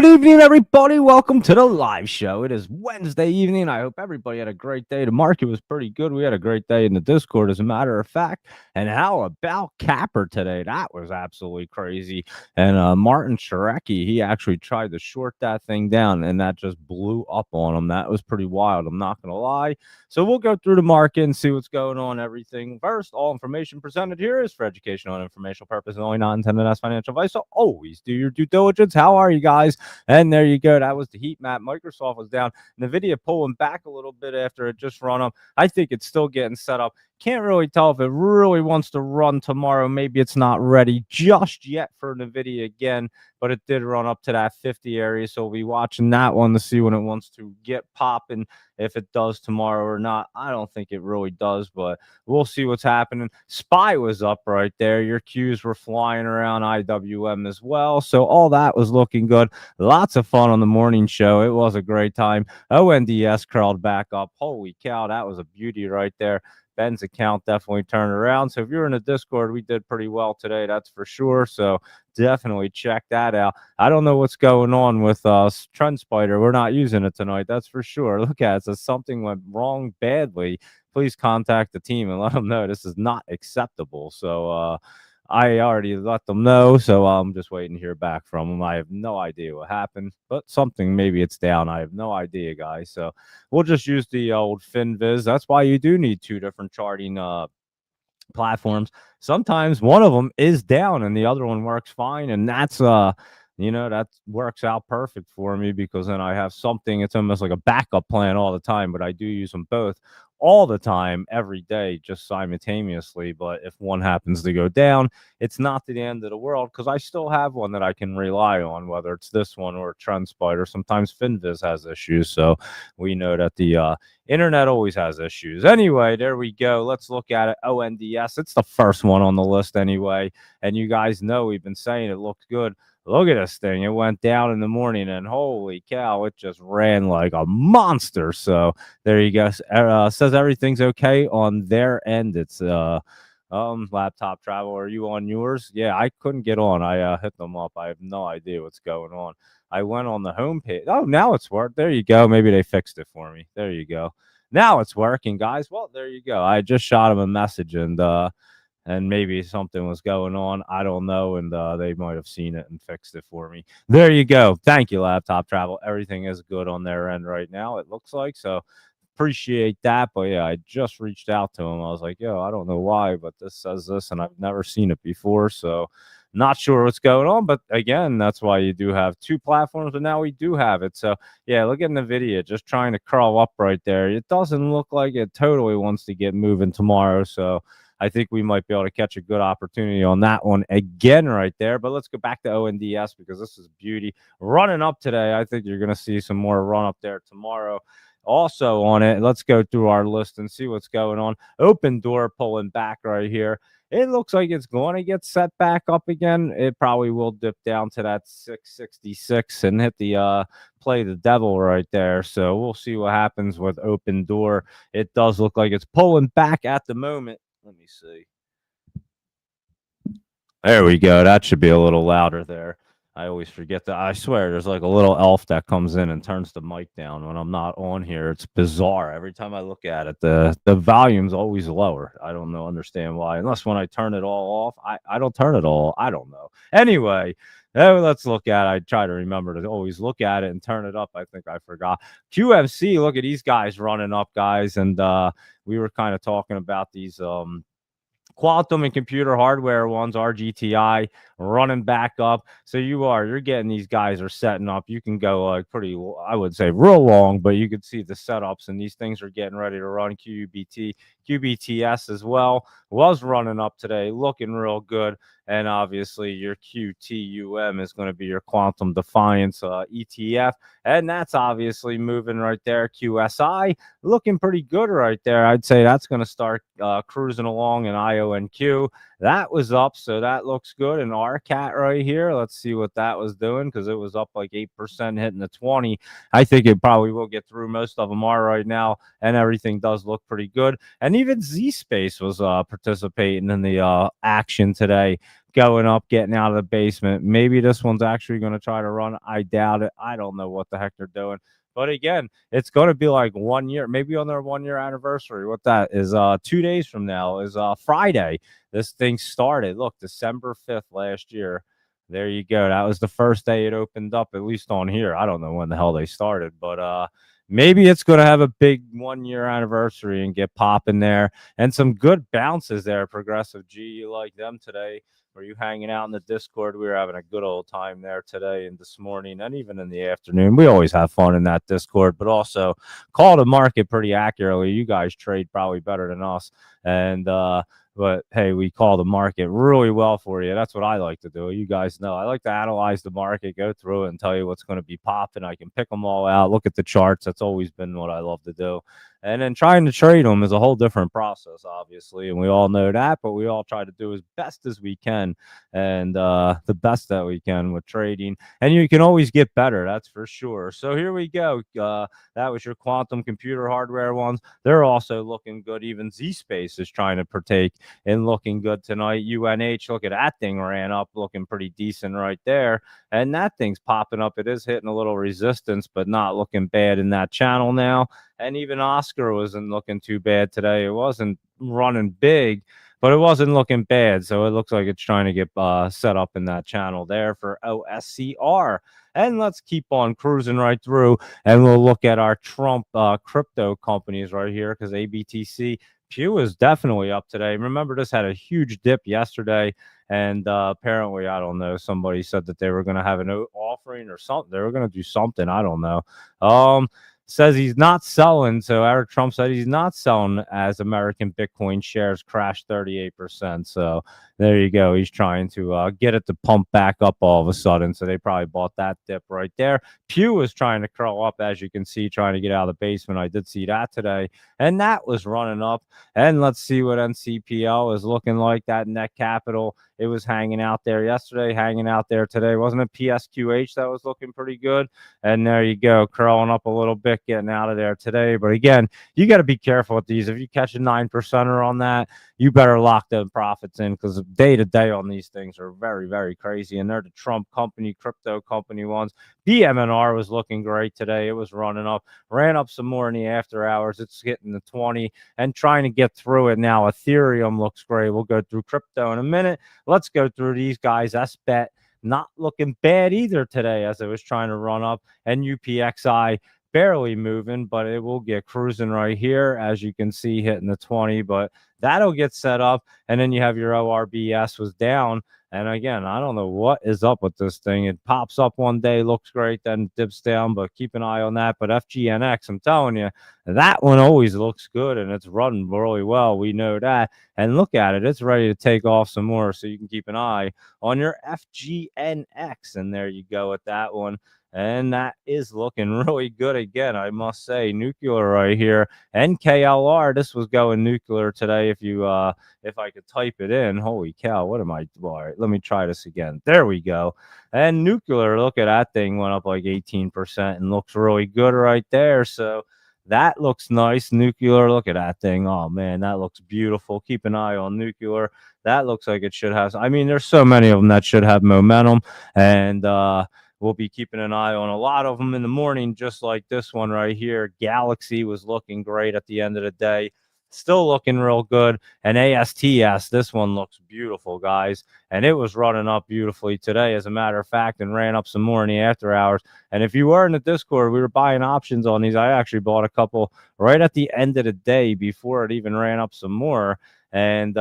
Good evening, everybody. Welcome to the live show. It is Wednesday evening. I hope everybody had a great day. The market was pretty good. We had a great day in the Discord, as a matter of fact. And how about Capper today? That was absolutely crazy. And Martin Sharecki, he actually tried to short that thing down, and that just blew up on him. That was pretty wild. I'm not going to lie. So we'll go through the market and see what's going on, everything. First, all information presented here is for educational and informational purposes, only not intended as financial advice. So always do your due diligence. How are you guys? And there you go. That was the heat map. Microsoft was down. NVIDIA pulling back a little bit after it just run up. I think it's still getting set up. Can't really tell if it really wants to run tomorrow. Maybe it's not ready just yet for NVIDIA again, but it did run up to that 50 area. So we'll be watching that one to see when it wants to get popping, if it does tomorrow or not. I don't think it really does, but we'll see what's happening. SPY was up right there. Your Qs were flying around, IWM as well. So all that was looking good. Lots of fun on the morning show. It was a great time. ONDS curled back up. Holy cow, that was a beauty right there. Ben's account definitely turned around. So if you're in the Discord, we did pretty well today, that's for sure. So definitely check that out. I don't know what's going on with Trend Spider. We're not using it tonight, that's for sure. Look at it. It says something went wrong badly. Please contact the team and let them know this is not acceptable. So I already let them know, so I'm just waiting to hear back from them. I have no idea what happened, but something, maybe it's down. I have no idea, guys. So we'll just use the old FinViz. That's why you do need two different charting platforms. Sometimes one of them is down and the other one works fine, and that's that works out perfect for me, because then I have something. It's almost like a backup plan all the time, but I do use them both all the time, every day, just simultaneously. But if one happens to go down, it's not the end of the world, because I still have one that I can rely on, whether it's this one or TrendSpider. Sometimes FinViz has issues, so we know that the internet always has issues. Anyway, there we go. Let's look at it. ONDS, it's the first one on the list anyway, and you guys know we've been saying it looks good. Look at this thing. It went down in the morning, and holy cow, it just ran like a monster. So there you go. Says everything's okay on their end. It's laptop travel. Are you on yours? Yeah, I couldn't get on. I hit them up. I have no idea what's going on. I went on the home page. Oh, now it's worked. There you go. Maybe they fixed it for me. There you go. Now it's working, guys. Well, there you go. I just shot them a message, and maybe something was going on. I don't know, and they might have seen it and fixed it for me. There you go. Thank you, Laptop Travel. Everything is good on their end right now, it looks like. So appreciate that. But yeah, I just reached out to him. I was like, yo, I don't know why, but this says this, and I've never seen it before. So not sure what's going on. But again, that's why you do have two platforms, but now we do have it. So yeah, look at NVIDIA just trying to curl up right there. It doesn't look like it totally wants to get moving tomorrow. So I think we might be able to catch a good opportunity on that one again right there. But let's go back to ONDS, because this is beauty. Running up today, I think you're going to see some more run up there tomorrow. Also on it, let's go through our list and see what's going on. Open door pulling back right here. It looks like it's going to get set back up again. It probably will dip down to that 666 and hit the play the devil right there. So we'll see what happens with open door. It does look like it's pulling back at the moment. Let me see. There we go. That should be a little louder there. I always forget that. I swear there's like a little elf that comes in and turns the mic down when I'm not on here. It's bizarre. Every time I look at it, the volume's always lower. I don't know, understand why. Unless when I turn it all off, I don't turn it all. I don't know. Anyway, let's look at it. I try to remember to always look at it and turn it up. I think I forgot. QFC, look at these guys running up, guys. And we were kind of talking about these quantum and computer hardware ones, RGTI, running back up. So you're getting these guys are setting up. You can go like pretty, I would say real long, but you can see the setups, and these things are getting ready to run. QBTS as well was running up today, looking real good. And obviously your QTUM is going to be your quantum defiance ETF, and that's obviously moving right there. QSI looking pretty good right there. I'd say that's going to start cruising along. In IONQ, that was up, so that looks good. And RCAT right here, let's see what that was doing, because it was up like 8%, hitting the 20. I think it probably will get through. Most of them are right now, and everything does look pretty good. And even Z Space was participating in the action today. going up, getting out of the basement. Maybe this one's actually going to try to run. I doubt it. I don't know what the heck they're doing. But again, it's going to be like 1 year, maybe on their 1 year anniversary. What that is, 2 days from now is Friday. This thing started. Look, December 5th last year. There you go. That was the first day it opened up, at least on here. I don't know when the hell they started, but maybe it's going to have a big 1 year anniversary and get popping there. And some good bounces there. Progressive G, you like them today? Were you hanging out in the Discord? We were having a good old time there today and this morning and even in the afternoon. We always have fun in that Discord, but also call the market pretty accurately. You guys trade probably better than us. And but hey, we call the market really well for you. That's what I like to do. You guys know I like to analyze the market, go through it, and tell you what's going to be popping. I can pick them all out, look at the charts. That's always been what I love to do. And then trying to trade them is a whole different process, obviously, and we all know that. But we all try to do as best as we can, and the best that we can with trading. And you can always get better, that's for sure. So here we go. That was your quantum computer hardware ones. They're also looking good. Even Z-Space is trying to partake in looking good tonight. UNH, look at that thing ran up, looking pretty decent right there. And that thing's popping up. It is hitting a little resistance, but not looking bad in that channel now. And even Oscar wasn't looking too bad today. It wasn't running big, but it wasn't looking bad. So it looks like it's trying to get set up in that channel there for OSCR. And let's keep on cruising right through, and we'll look at our Trump crypto companies right here, because ABTC Pew is definitely up today. Remember, this had a huge dip yesterday, and apparently, I don't know, somebody said that they were going to have an offering or something. They were going to do something. I don't know. Says he's not selling. So Eric Trump said he's not selling as American Bitcoin shares crashed 38%. So there you go. He's trying to get it to pump back up all of a sudden. So they probably bought that dip right there. Pew was trying to curl up, as you can see, trying to get out of the basement. I did see that today, and that was running up. And let's see what NCPL is looking like. That net capital, it was hanging out there yesterday, hanging out there today. Wasn't it PSQH that was looking pretty good? And there you go, curling up a little bit, getting out of there today. But again, you got to be careful with these. If you catch a 9%er on that, you better lock the profits in, because day to day on these things are very, very crazy. And they're the Trump company, crypto company ones. BMNR was looking great today. It was running up, ran up some more in the after hours. It's hitting the 20 and trying to get through it now. Ethereum looks great. We'll go through crypto in a minute. Let's go through these guys. SBET not looking bad either today, as it was trying to run up, and UPXI barely moving, but it will get cruising right here, as you can see, hitting the 20, but that'll get set up. And then you have your ORBS was down. And again, I don't know what is up with this thing. It pops up one day, looks great, then dips down, but keep an eye on that. But FGNX, I'm telling you, that one always looks good, and it's running really well. We know that. And look at it. It's ready to take off some more, so you can keep an eye on your FGNX. And there you go with that one. And that is looking really good again, I must say. Nuclear right here. NKLR, this was going nuclear today. If I could type it in. Holy cow, what am I? All right, let me try this again. There we go. And nuclear, look at that thing, went up like 18% and looks really good right there. So that looks nice. Nuclear, look at that thing. Oh man, that looks beautiful. Keep an eye on nuclear. That looks like it should have. I mean, there's so many of them that should have momentum, and we'll be keeping an eye on a lot of them in the morning, just like this one right here. Galaxy was looking great at the end of the day. Still looking real good. And ASTS, this one looks beautiful, guys. And it was running up beautifully today, as a matter of fact, and ran up some more in the after hours. And if you were in the Discord, we were buying options on these. I actually bought a couple right at the end of the day before it even ran up some more. And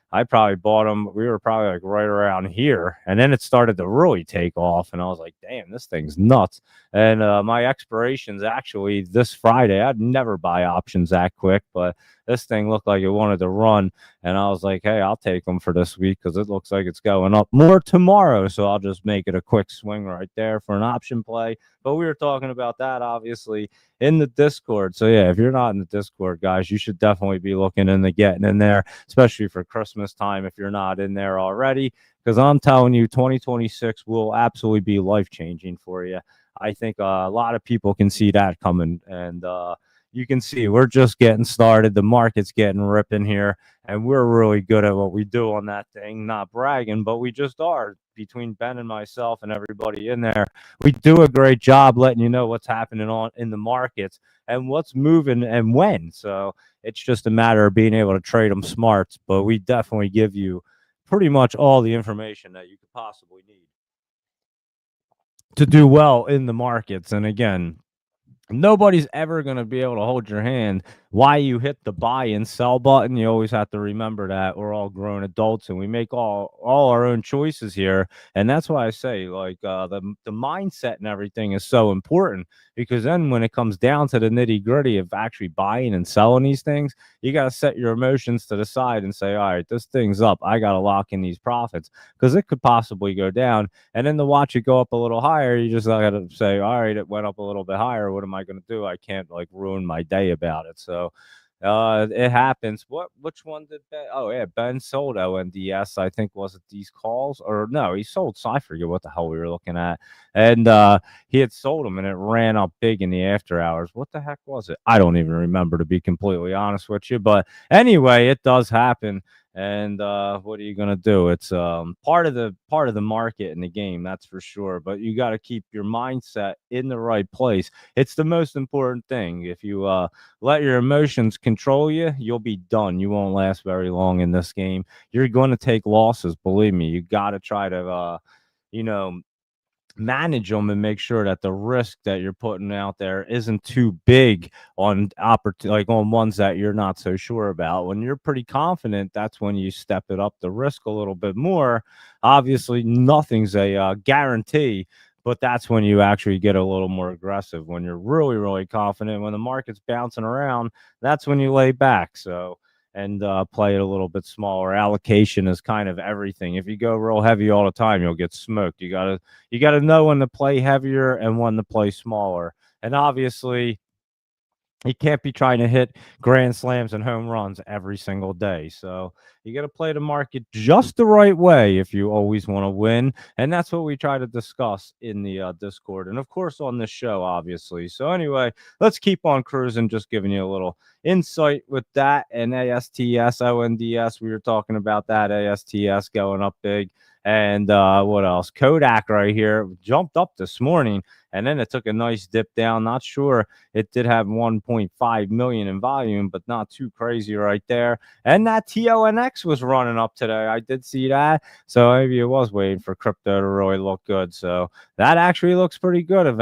I probably bought them. We were probably like right around here. And then it started to really take off. And I was like, damn, this thing's nuts. And my expiration's actually this Friday. I'd never buy options that quick, but this thing looked like it wanted to run. And I was like, hey, I'll take them for this week, because it looks like it's going up more tomorrow. So I'll just make it a quick swing right there for an option play. But we were talking about that, obviously, in the Discord. So yeah, if you're not in the Discord, guys, you should definitely be looking into getting in there, especially for Christmas time if you're not in there already, because I'm telling you, 2026 will absolutely be life-changing for you. I think a lot of people can see that coming, and you can see we're just getting started. The market's getting ripping here, and we're really good at what we do on that thing. Not bragging, but we just are. Between Ben and myself and everybody in there, we do a great job letting you know what's happening on in the markets and what's moving and when. So it's just a matter of being able to trade them smarts. But we definitely give you pretty much all the information that you could possibly need to do well in the markets. And again, nobody's ever going to be able to hold your hand why you hit the buy and sell button. You always have to remember that we're all grown adults and we make all our own choices here. And that's why I say, like, the mindset and everything is so important, because then when it comes down to the nitty gritty of actually buying and selling these things, you got to set your emotions to the side and say, all right, this thing's up, I got to lock in these profits because it could possibly go down. And then to watch it go up a little higher, you just got to say, all right, it went up a little bit higher, what am I going to do? I can't like ruin my day about it. So it happens. Which one did Ben? Oh yeah, Ben sold ONDS. I think, was it these calls, or no? He sold. So I forget what the hell we were looking at, and he had sold them, and it ran up big in the after hours. What the heck was it? I don't even remember, to be completely honest with you. But anyway, it does happen. And what are you gonna do? It's part of the market in the game, that's for sure. But you got to keep your mindset in the right place. It's the most important thing. If you let your emotions control you, you'll be done. You won't last very long in this game. You're going to take losses. Believe me. You got to try to, you know, manage them and make sure that the risk that you're putting out there isn't too big on like on ones that you're not so sure about. When you're pretty confident, that's when you step it up the risk a little bit more. Obviously, nothing's a guarantee, but that's when you actually get a little more aggressive. When you're really, really confident, when the market's bouncing around, that's when you lay back. So, and play it a little bit smaller. Allocation is kind of everything. If you go real heavy all the time, you'll get smoked. You got to know when to play heavier and when to play smaller. And obviously, you can't be trying to hit grand slams and home runs every single day. So you got to play the market just the right way if you always want to win. And that's what we try to discuss in the Discord. And of course, on this show, obviously. So anyway, let's keep on cruising, just giving you a little insight with that. And ASTS, ONDS, we were talking about that. ASTS going up big. And what else? Kodak right here jumped up this morning, and then it took a nice dip down. Not sure, it did have 1.5 million in volume, but not too crazy right there. And that TONX was running up today. I did see that. So maybe it was waiting for crypto to really look good. So that actually looks pretty good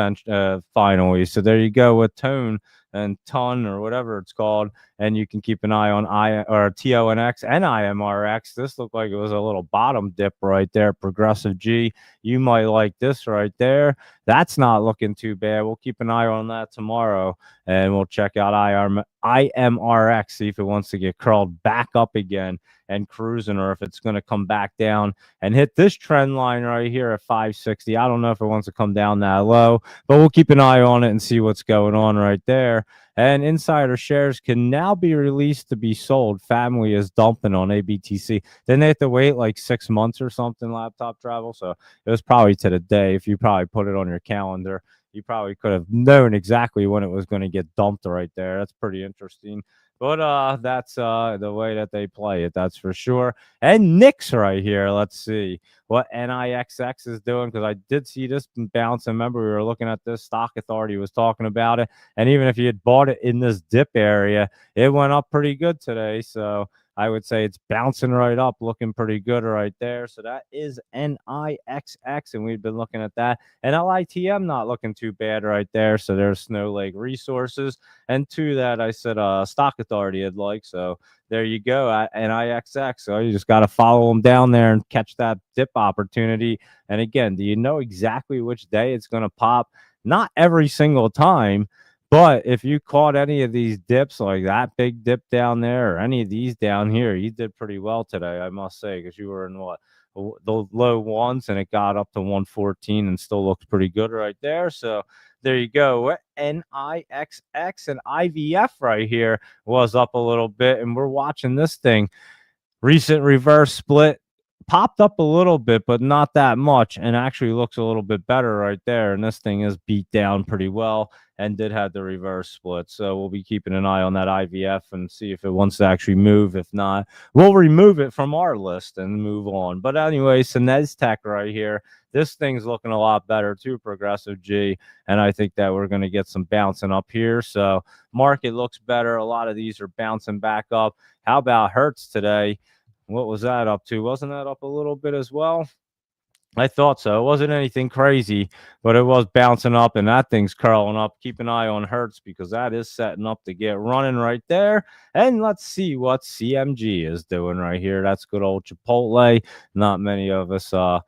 finally. So there you go with Tone and Ton, or whatever it's called. And you can keep an eye on TONX and IMRX. This looked like it was a little bottom dip right there. Progressive G. You might like this right there. That's not looking too bad. We'll keep an eye on that tomorrow, and we'll check out IMRX, see if it wants to get curled back up again and cruising, or if it's going to come back down and hit this trend line right here at 560. I don't know if it wants to come down that low, but we'll keep an eye on it and see what's going on right there. And insider shares can now be released to be sold. Family is dumping on ABTC. Then they have to wait like 6 months or something, laptop travel. So it was probably to the day. If you probably put it on your calendar, you probably could have known exactly when it was going to get dumped right there. That's pretty interesting. But that's the way that they play it, that's for sure. And Nick's right here. Let's see what NIXX is doing, because I did see this bounce. Remember, we were looking at this. Stock Authority was talking about it. And even if you had bought it in this dip area, it went up pretty good today. So I would say it's bouncing right up, looking pretty good right there. So that is NIXX, and we've been looking at that. And LITM not looking too bad right there. So there's Snow Lake Resources. And to that, I said Stock Authority I'd like. So there you go at NIXX. So you just got to follow them down there and catch that dip opportunity. And again, do you know exactly which day it's going to pop? Not every single time. But if you caught any of these dips, like that big dip down there, or any of these down here, you did pretty well today, I must say, because you were in the low ones, and it got up to 114 and still looks pretty good right there. So there you go. NIXX and IVF right here was up a little bit, and we're watching this thing. Recent reverse split popped up a little bit, but not that much, and actually looks a little bit better right there. And this thing is beat down pretty well and did have the reverse split. So we'll be keeping an eye on that IVF and see if it wants to actually move. If not, we'll remove it from our list and move on. But anyway, Sinez Tech right here. This thing's looking a lot better too, Progressive G. And I think that we're going to get some bouncing up here. So market looks better. A lot of these are bouncing back up. How about Hertz today? What was that up to? Wasn't that up a little bit as well? I thought so. It wasn't anything crazy, but it was bouncing up, and that thing's curling up. Keep an eye on Hertz because that is setting up to get running right there. And let's see what CMG is doing right here. That's good old Chipotle. Not many of us I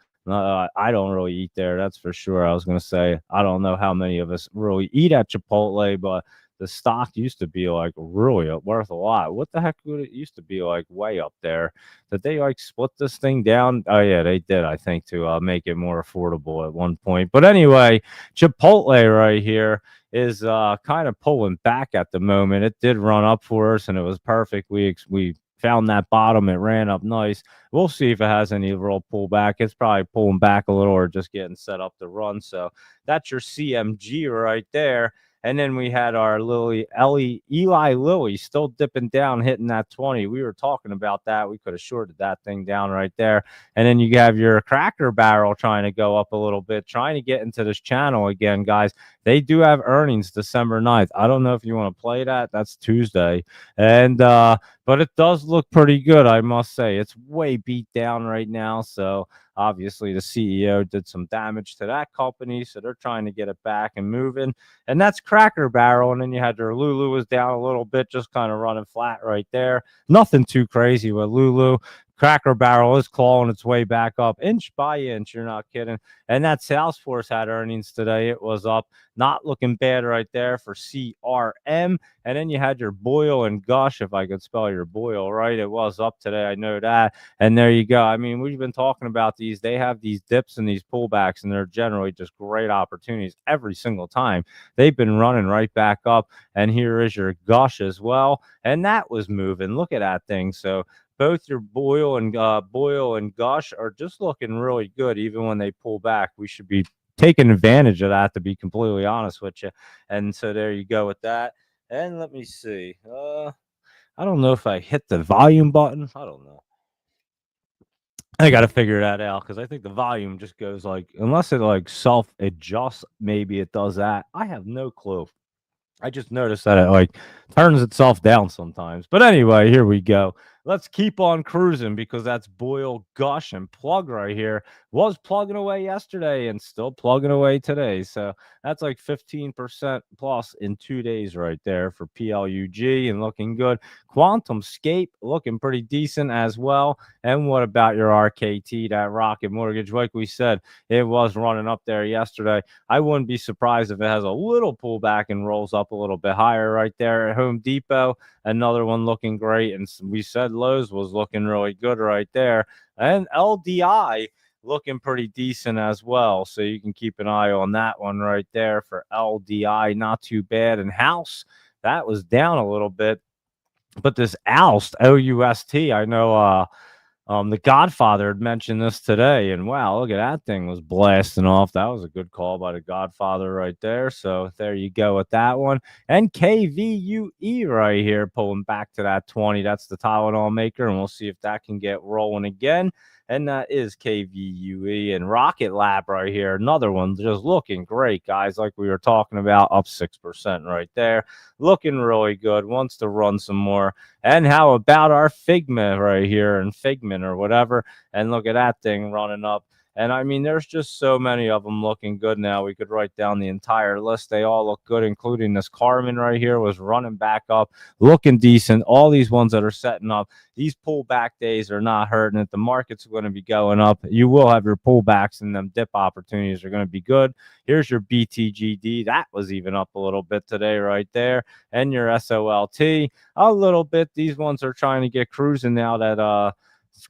don't really eat there, that's for sure. I was going to say, I don't know how many of us really eat at Chipotle, but the stock used to be like really worth a lot. What the heck would it used to be like way up there? Did they like split this thing down? Oh yeah, they did, I think, to make it more affordable at one point. But anyway, Chipotle right here is kind of pulling back at the moment. It did run up for us, and it was perfect. We found that bottom. It ran up nice. We'll see if it has any real pullback. It's probably pulling back a little or just getting set up to run. So that's your CMG right there. And then we had our Eli Lilly still dipping down, hitting that 20. We were talking about that. We could have shorted that thing down right there. And then you have your Cracker Barrel trying to go up a little bit, trying to get into this channel again, guys. They do have earnings December 9th. I don't know if you want to play that. That's Tuesday. And but it does look pretty good, I must say. It's way beat down right now. So obviously the CEO did some damage to that company. So they're trying to get it back and moving. And that's Cracker Barrel. And then you had their Lulu was down a little bit, just kind of running flat right there. Nothing too crazy with Lulu. Cracker Barrel is clawing its way back up inch by inch. You're not kidding. And that Salesforce had earnings today. It was up. Not looking bad right there for CRM. And then you had your Boyle and Gush, if I could spell your Boyle right. It was up today. I know that. And there you go. I mean, we've been talking about these. They have these dips and these pullbacks, and they're generally just great opportunities every single time. They've been running right back up. And here is your Gush as well. And that was moving. Look at that thing. So both your Boyle and Gush are just looking really good. Even when they pull back, we should be taking advantage of that, to be completely honest with you. And so there you go with that. And let me see. I don't know if I hit the volume button. I don't know. I got to figure that out because I think the volume just goes like, unless it like self adjusts, maybe it does that. I have no clue. I just noticed that it like turns itself down sometimes. But anyway, here we go. Let's keep on cruising because that's Boyle, Gush, and Plug right here. Was plugging away yesterday and still plugging away today. So that's like 15% plus in 2 days right there for PLUG and looking good. Quantum Scape looking pretty decent as well. And what about your RKT, that Rocket Mortgage? Like we said, it was running up there yesterday. I wouldn't be surprised if it has a little pullback and rolls up a little bit higher right there at Home Depot. Another one looking great. And we said Lowe's was looking really good right there. And LDI looking pretty decent as well. So you can keep an eye on that one right there for LDI. Not too bad. And House, that was down a little bit. But this Oust, OUST, I know the Godfather had mentioned this today, and wow, look at that thing was blasting off. That was a good call by the Godfather right there. So there you go with that one. And KVUE right here, pulling back to that 20. That's the Tylenol maker, and we'll see if that can get rolling again. And that is KVUE. And Rocket Lab right here, another one just looking great, guys, like we were talking about, up 6% right there. Looking really good. Wants to run some more. And how about our Figma right here, and Figment or whatever? And look at that thing running up. And I mean, there's just so many of them looking good now. We could write down the entire list. They all look good, including this Carmen right here was running back up, looking decent. All these ones that are setting up, these pullback days are not hurting it. The market's going to be going up. You will have your pullbacks, and them dip opportunities are going to be good. Here's your BTGD. That was even up a little bit today right there. And your SOLT a little bit. These ones are trying to get cruising now that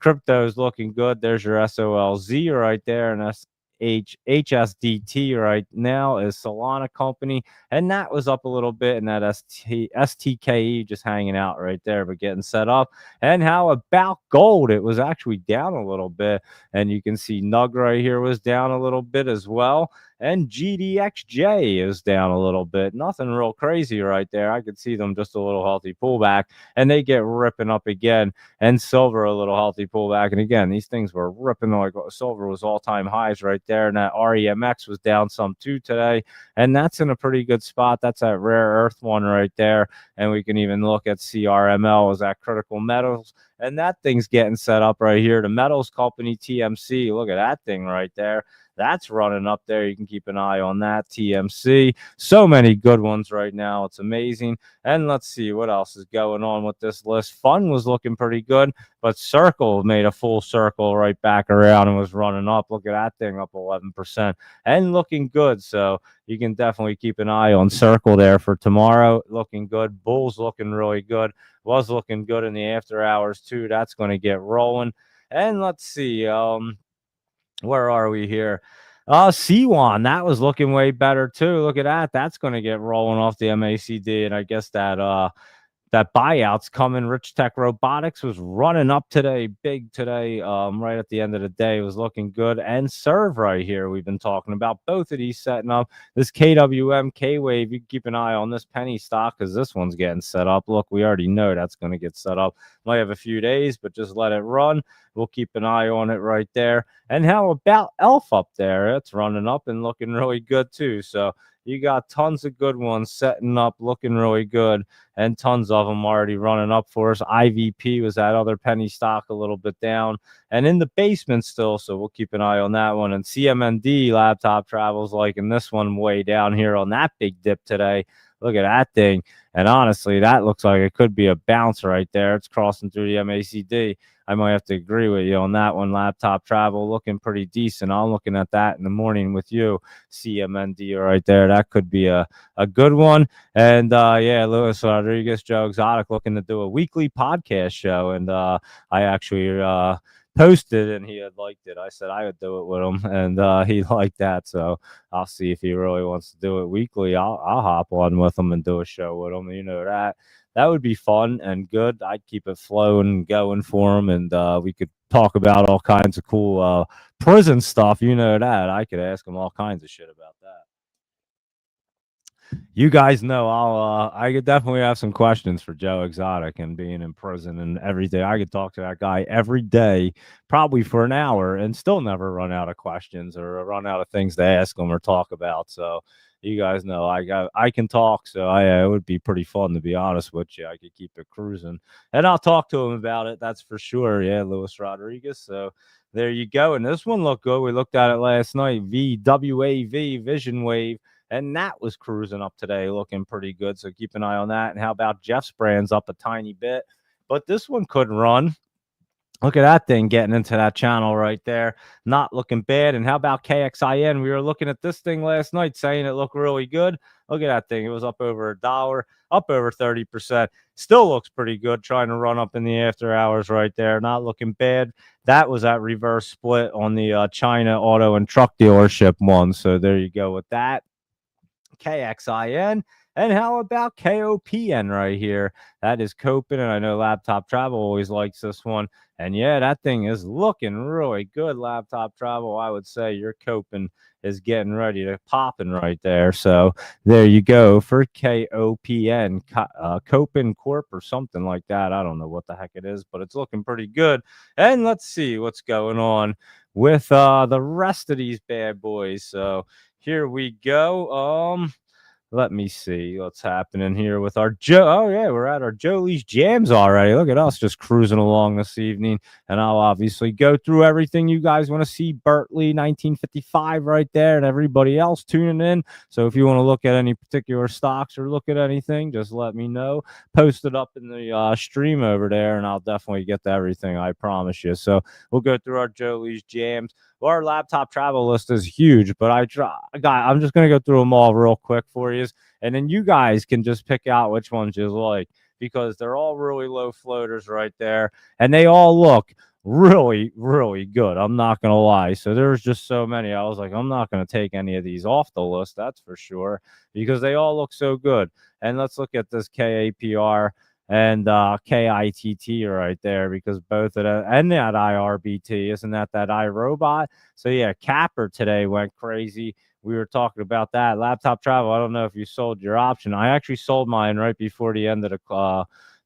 crypto is looking good. There's your SOLZ right there, and HSDT right now is Solana Company, and that was up a little bit, and that STKE just hanging out right there, but getting set up. And how about gold? It was actually down a little bit, and you can see NUG right here was down a little bit as well. And GDXJ is down a little bit. Nothing real crazy right there. I could see them just a little healthy pullback, and they get ripping up again. And silver a little healthy pullback. And again, these things were ripping, like silver was all-time highs right there. And that REMX was down some too today. And that's in a pretty good spot. That's that rare earth one right there. And we can even look at CRML as that critical metals. And that thing's getting set up right here. The metals company TMC. Look at that thing right there. That's running up there. You can keep an eye on that. TMC. So many good ones right now. It's amazing. And let's see what else is going on with this list. Fun was looking pretty good, but Circle made a full circle right back around and was running up. Look at that thing, up 11% and looking good. So you can definitely keep an eye on Circle there for tomorrow. Looking good. Bulls looking really good. Was looking good in the after hours too. That's going to get rolling. And let's see. Where are we here? C1, that was looking way better too. Look at that. That's going to get rolling off the MACD. And I guess that buyout's coming. Rich Tech Robotics was running up today, big today, right at the end of the day. It was looking good. And Serve right here, we've been talking about both of these setting up. This KWM, K-Wave, you can keep an eye on this penny stock because this one's getting set up. Look, we already know that's going to get set up. Might have a few days, but just let it run. We'll keep an eye on it right there. And how about ELF up there? It's running up and looking really good too. So you got tons of good ones setting up, looking really good, and tons of them already running up for us. IVP was that other penny stock a little bit down and in the basement still, so we'll keep an eye on that one. And CMND Laptop Travels liking this one way down here on that big dip today. Look at that thing. And honestly, that looks like it could be a bounce right there. It's crossing through the MACD. I might have to agree with you on that one. Laptop Travel looking pretty decent. I'm looking at that in the morning with you. CMND right there. That could be a good one. And yeah, Luis Rodriguez, Joe Exotic looking to do a weekly podcast show. And I actually posted and he had liked it. I said I would do it with him, and he liked that. So I'll see if he really wants to do it weekly. I'll hop on with him and do a show with him. You know, that would be fun and good. I'd keep it flowing and going for him, and we could talk about all kinds of cool prison stuff. You know that. I could ask him all kinds of shit about that. You guys know I could definitely have some questions for Joe Exotic and being in prison and every day. I could talk to that guy every day, probably for an hour, and still never run out of questions or run out of things to ask him or talk about. So you guys know I can talk, so it would be pretty fun, to be honest with you. I could keep it cruising, and I'll talk to him about it. That's for sure. Yeah, Luis Rodriguez. So there you go. And this one looked good. We looked at it last night. VWAV Vision Wave. And that was cruising up today, looking pretty good. So keep an eye on that. And how about Jeff's brands up a tiny bit? But this one could run. Look at that thing getting into that channel right there. Not looking bad. And how about KXIN? We were looking at this thing last night saying it looked really good. Look at that thing. It was up over $1, up over 30%. Still looks pretty good, trying to run up in the after hours right there. Not looking bad. That was that reverse split on the China auto and truck dealership one. So there you go with that. KXIN. And how about KOPN right here? That is Copen, and I know Laptop Travel always likes this one. And yeah, that thing is looking really good. Laptop Travel, I would say your Copen is getting ready to popping right there. So there you go for KOPN, Copen Corp or something like that. I don't know what the heck it is, but it's looking pretty good. And let's see what's going on with the rest of these bad boys. So here we go. Let me see what's happening here with our Joe. Oh, yeah, we're at our Jolie's Jams already. Look at us just cruising along this evening. And I'll obviously go through everything you guys want to see. Bertley, 1955 right there, and everybody else tuning in. So if you want to look at any particular stocks or look at anything, just let me know. Post it up in the stream over there, and I'll definitely get to everything, I promise you. So we'll go through our Jolie's Jams. Well, our Laptop Travel list is huge, but I'm just going to go through them all real quick for you. And then you guys can just pick out which ones you like, because they're all really low floaters right there. And they all look really, really good. I'm not gonna lie. So there's just so many. I was like, I'm not gonna take any of these off the list, that's for sure, because they all look so good. And let's look at this KAPR and KITT right there, because both of that and that IRBT, isn't that iRobot? So yeah, Capper today went crazy. We were talking about that laptop travel. I don't know if you sold your option. I actually sold mine right before the end of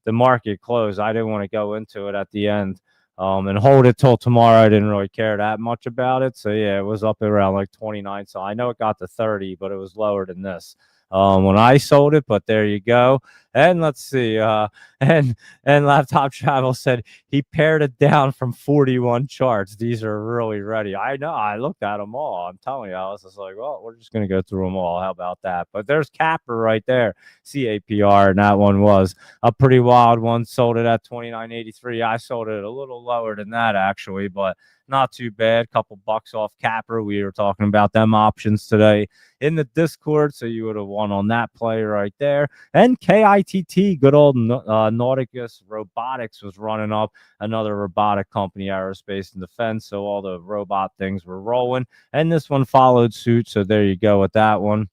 the market closed. I didn't want to go into it at the end and hold it till tomorrow. I didn't really care that much about it. So yeah, it was up around like 29. So I know it got to 30, but it was lower than this when I sold it. But there you go. And let's see. And Laptop Travel said he pared it down from 41 charts. These are really ready. I know. I looked at them all. I'm telling you, I was just like, well, we're just gonna go through them all. How about that? But there's Capper right there, CAPR, and that one was a pretty wild one. Sold it at 29.83. I sold it a little lower than that actually, but not too bad. Couple bucks off Capper. We were talking about them options today in the Discord, so you would have won on that play right there. And KITT, good old Nauticus Robotics, was running up, another robotic company, aerospace and defense. So all the robot things were rolling, and this one followed suit. So there you go with that one.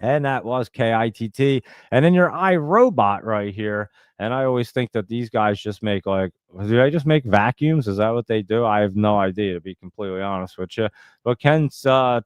And that was KITT. And then your iRobot right here. And I always think that these guys just make like, do they just make vacuums? Is that what they do? I have no idea, to be completely honest with you. But can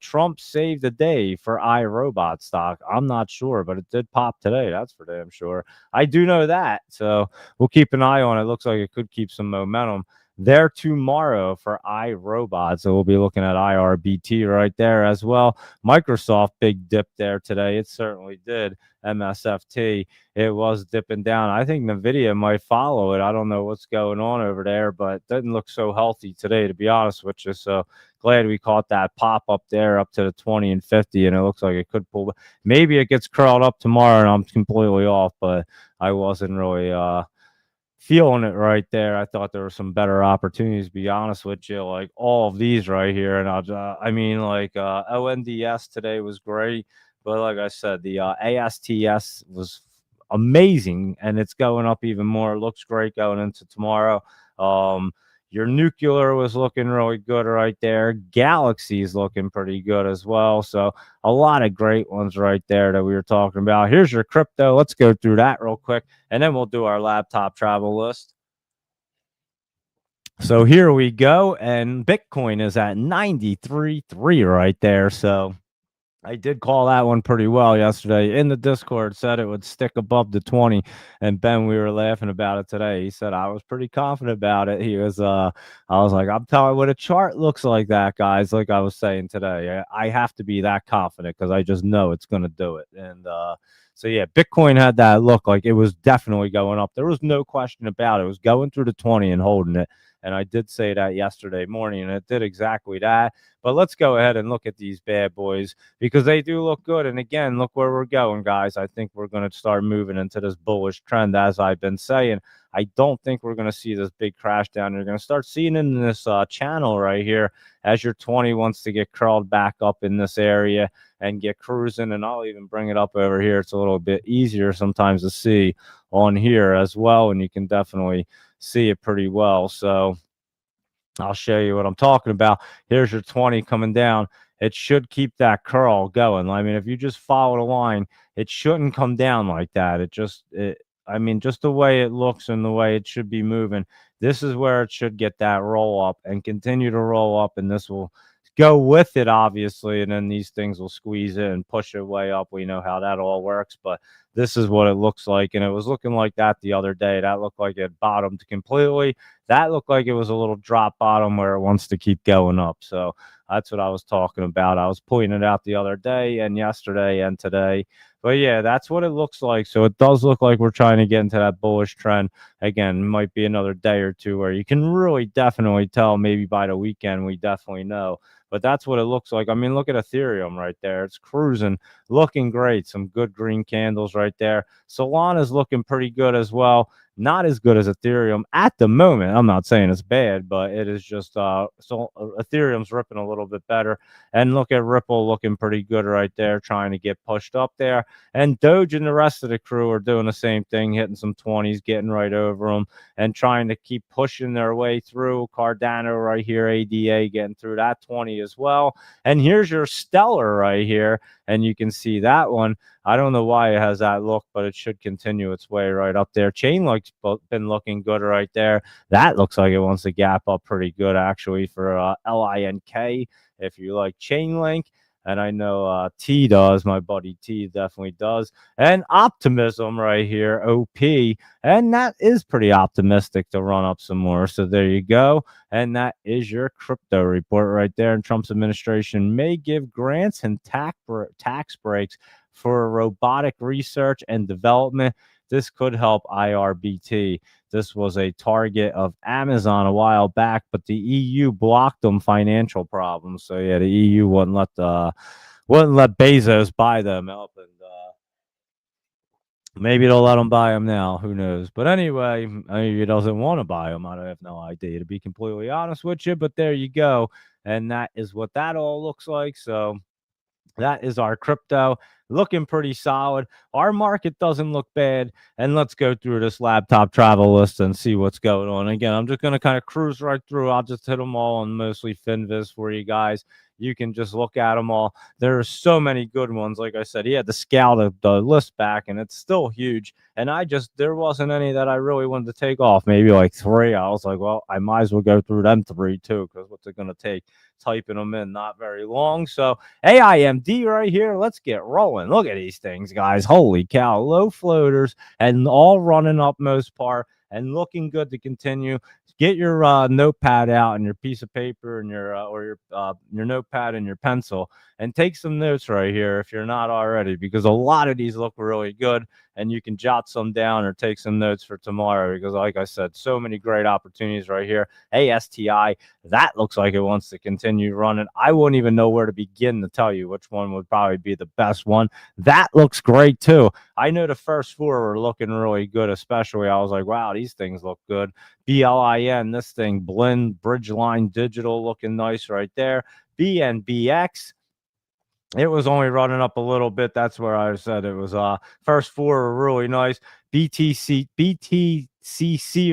Trump save the day for iRobot stock? I'm not sure, but it did pop today. That's for damn sure. I do know that. So we'll keep an eye on it. Looks like it could keep some momentum there tomorrow for iRobot. So we'll be looking at IRBT right there as well. Microsoft, big dip there today. It certainly did. MSFT, it was dipping down. I think Nvidia might follow it. I don't know what's going on over there, but it doesn't look so healthy today, to be honest with you. So glad we caught that pop up there up to the 20 and 50, and it looks like it could pull. Maybe it gets curled up tomorrow and I'm completely off, but I wasn't really feeling it right there. I thought there were some better opportunities, to be honest with you, like all of these right here. And I mean, like ONDS today was great, but like I said, the ASTS was amazing, and it's going up even more. It looks great going into tomorrow. Um, your nuclear was looking really good right there. Galaxy's looking pretty good as well. So a lot of great ones right there that we were talking about. Here's your crypto. Let's go through that real quick, and then we'll do our laptop travel list. So here we go, and Bitcoin is at 93.3 right there. So I did call that one pretty well yesterday in the Discord. Said it would stick above the 20, and Ben, we were laughing about it today. He said I was pretty confident about it. He was I was like, I'm telling you what a chart looks like, that guys, like I was saying today. I have to be that confident because I just know it's going to do it. And so yeah, Bitcoin had that look like it was definitely going up. There was no question about it. It was going through the 20 and holding it. And I did say that yesterday morning, and it did exactly that. But let's go ahead and look at these bad boys, because they do look good. And again, look where we're going, guys. I think we're going to start moving into this bullish trend, as I've been saying. I don't think we're going to see this big crash down. You're going to start seeing in this channel right here as your 20 wants to get curled back up in this area and get cruising. And I'll even bring it up over here. It's a little bit easier sometimes to see on here as well, and you can definitely see it pretty well. So I'll show you what I'm talking about. Here's your 20 coming down. It should keep that curl going. I mean, if you just follow the line, it shouldn't come down like that. I mean, just the way it looks and the way it should be moving, this is where it should get that roll up and continue to roll up, and this will go with it, obviously, and then these things will squeeze it and push it way up. We know how that all works, but this is what it looks like, and it was looking like that the other day. That looked like it bottomed completely. That looked like it was a little drop bottom where it wants to keep going up. So that's what I was talking about. I was pointing it out the other day and yesterday and today. But yeah, that's what it looks like. So it does look like we're trying to get into that bullish trend. Again, it might be another day or two where you can really definitely tell. Maybe by the weekend, we definitely know. But that's what it looks like. I mean, look at Ethereum right there. It's cruising, looking great. Some good green candles right there. Solana's looking pretty good as well. Not as good as Ethereum at the moment. I'm not saying it's bad, but it is just Ethereum's ripping a little bit better. And look at Ripple looking pretty good right there, trying to get pushed up there. And Doge and the rest of the crew are doing the same thing, hitting some 20s, getting right over them, and trying to keep pushing their way through. Cardano right here, ADA getting through that 20 as well. And here's your Stellar right here, and you can see that one. I don't know why it has that look, but it should continue its way right up there. Chainlink's been looking good right there. That looks like it wants to gap up pretty good, actually, for LINK, if you like Chainlink. And I know T does. My buddy T definitely does. And Optimism right here, OP. And that is pretty optimistic to run up some more. So there you go. And that is your crypto report right there. And Trump's administration may give grants and tax breaks for robotic research and development. This could help IRBT. This was a target of Amazon a while back, but the EU blocked them financial problems. So yeah, the EU wouldn't let Bezos buy them up, and maybe they'll let him buy them now. Who knows? But anyway, he doesn't want to buy them. I have no idea, to be completely honest with you. But there you go, and that is what that all looks like. So that is our crypto, looking pretty solid. Our market doesn't look bad. And let's go through this laptop travel list and see what's going on. Again, I'm just going to kind of cruise right through. I'll just hit them all on mostly FinViz for you guys. You can just look at them all. There are so many good ones. Like I said, he had to scale the list back, and it's still huge. And there wasn't any that I really wanted to take off. Maybe like 3. I was like, well, I might as well go through them 3 too, because what's it going to take? Typing them in not very long. So AIMD right here. Let's get rolling. Look at these things, guys. Holy cow. Low floaters and all running up most part and looking good to continue. Get your notepad out and your piece of paper and your notepad and your pencil, and take some notes right here if you're not already, because a lot of these look really good, and you can jot some down or take some notes for tomorrow, because like I said, so many great opportunities right here. ASTI, that looks like it wants to continue running. I wouldn't even know where to begin to tell you which one would probably be the best one. That looks great too. I know the first 4 were looking really good, especially. I was like, wow, these things look good. BLIN, this thing, Blend, Bridgeline Digital, looking nice right there. BNBX, it was only running up a little bit. That's where I said it was first 4 were really nice. BTCC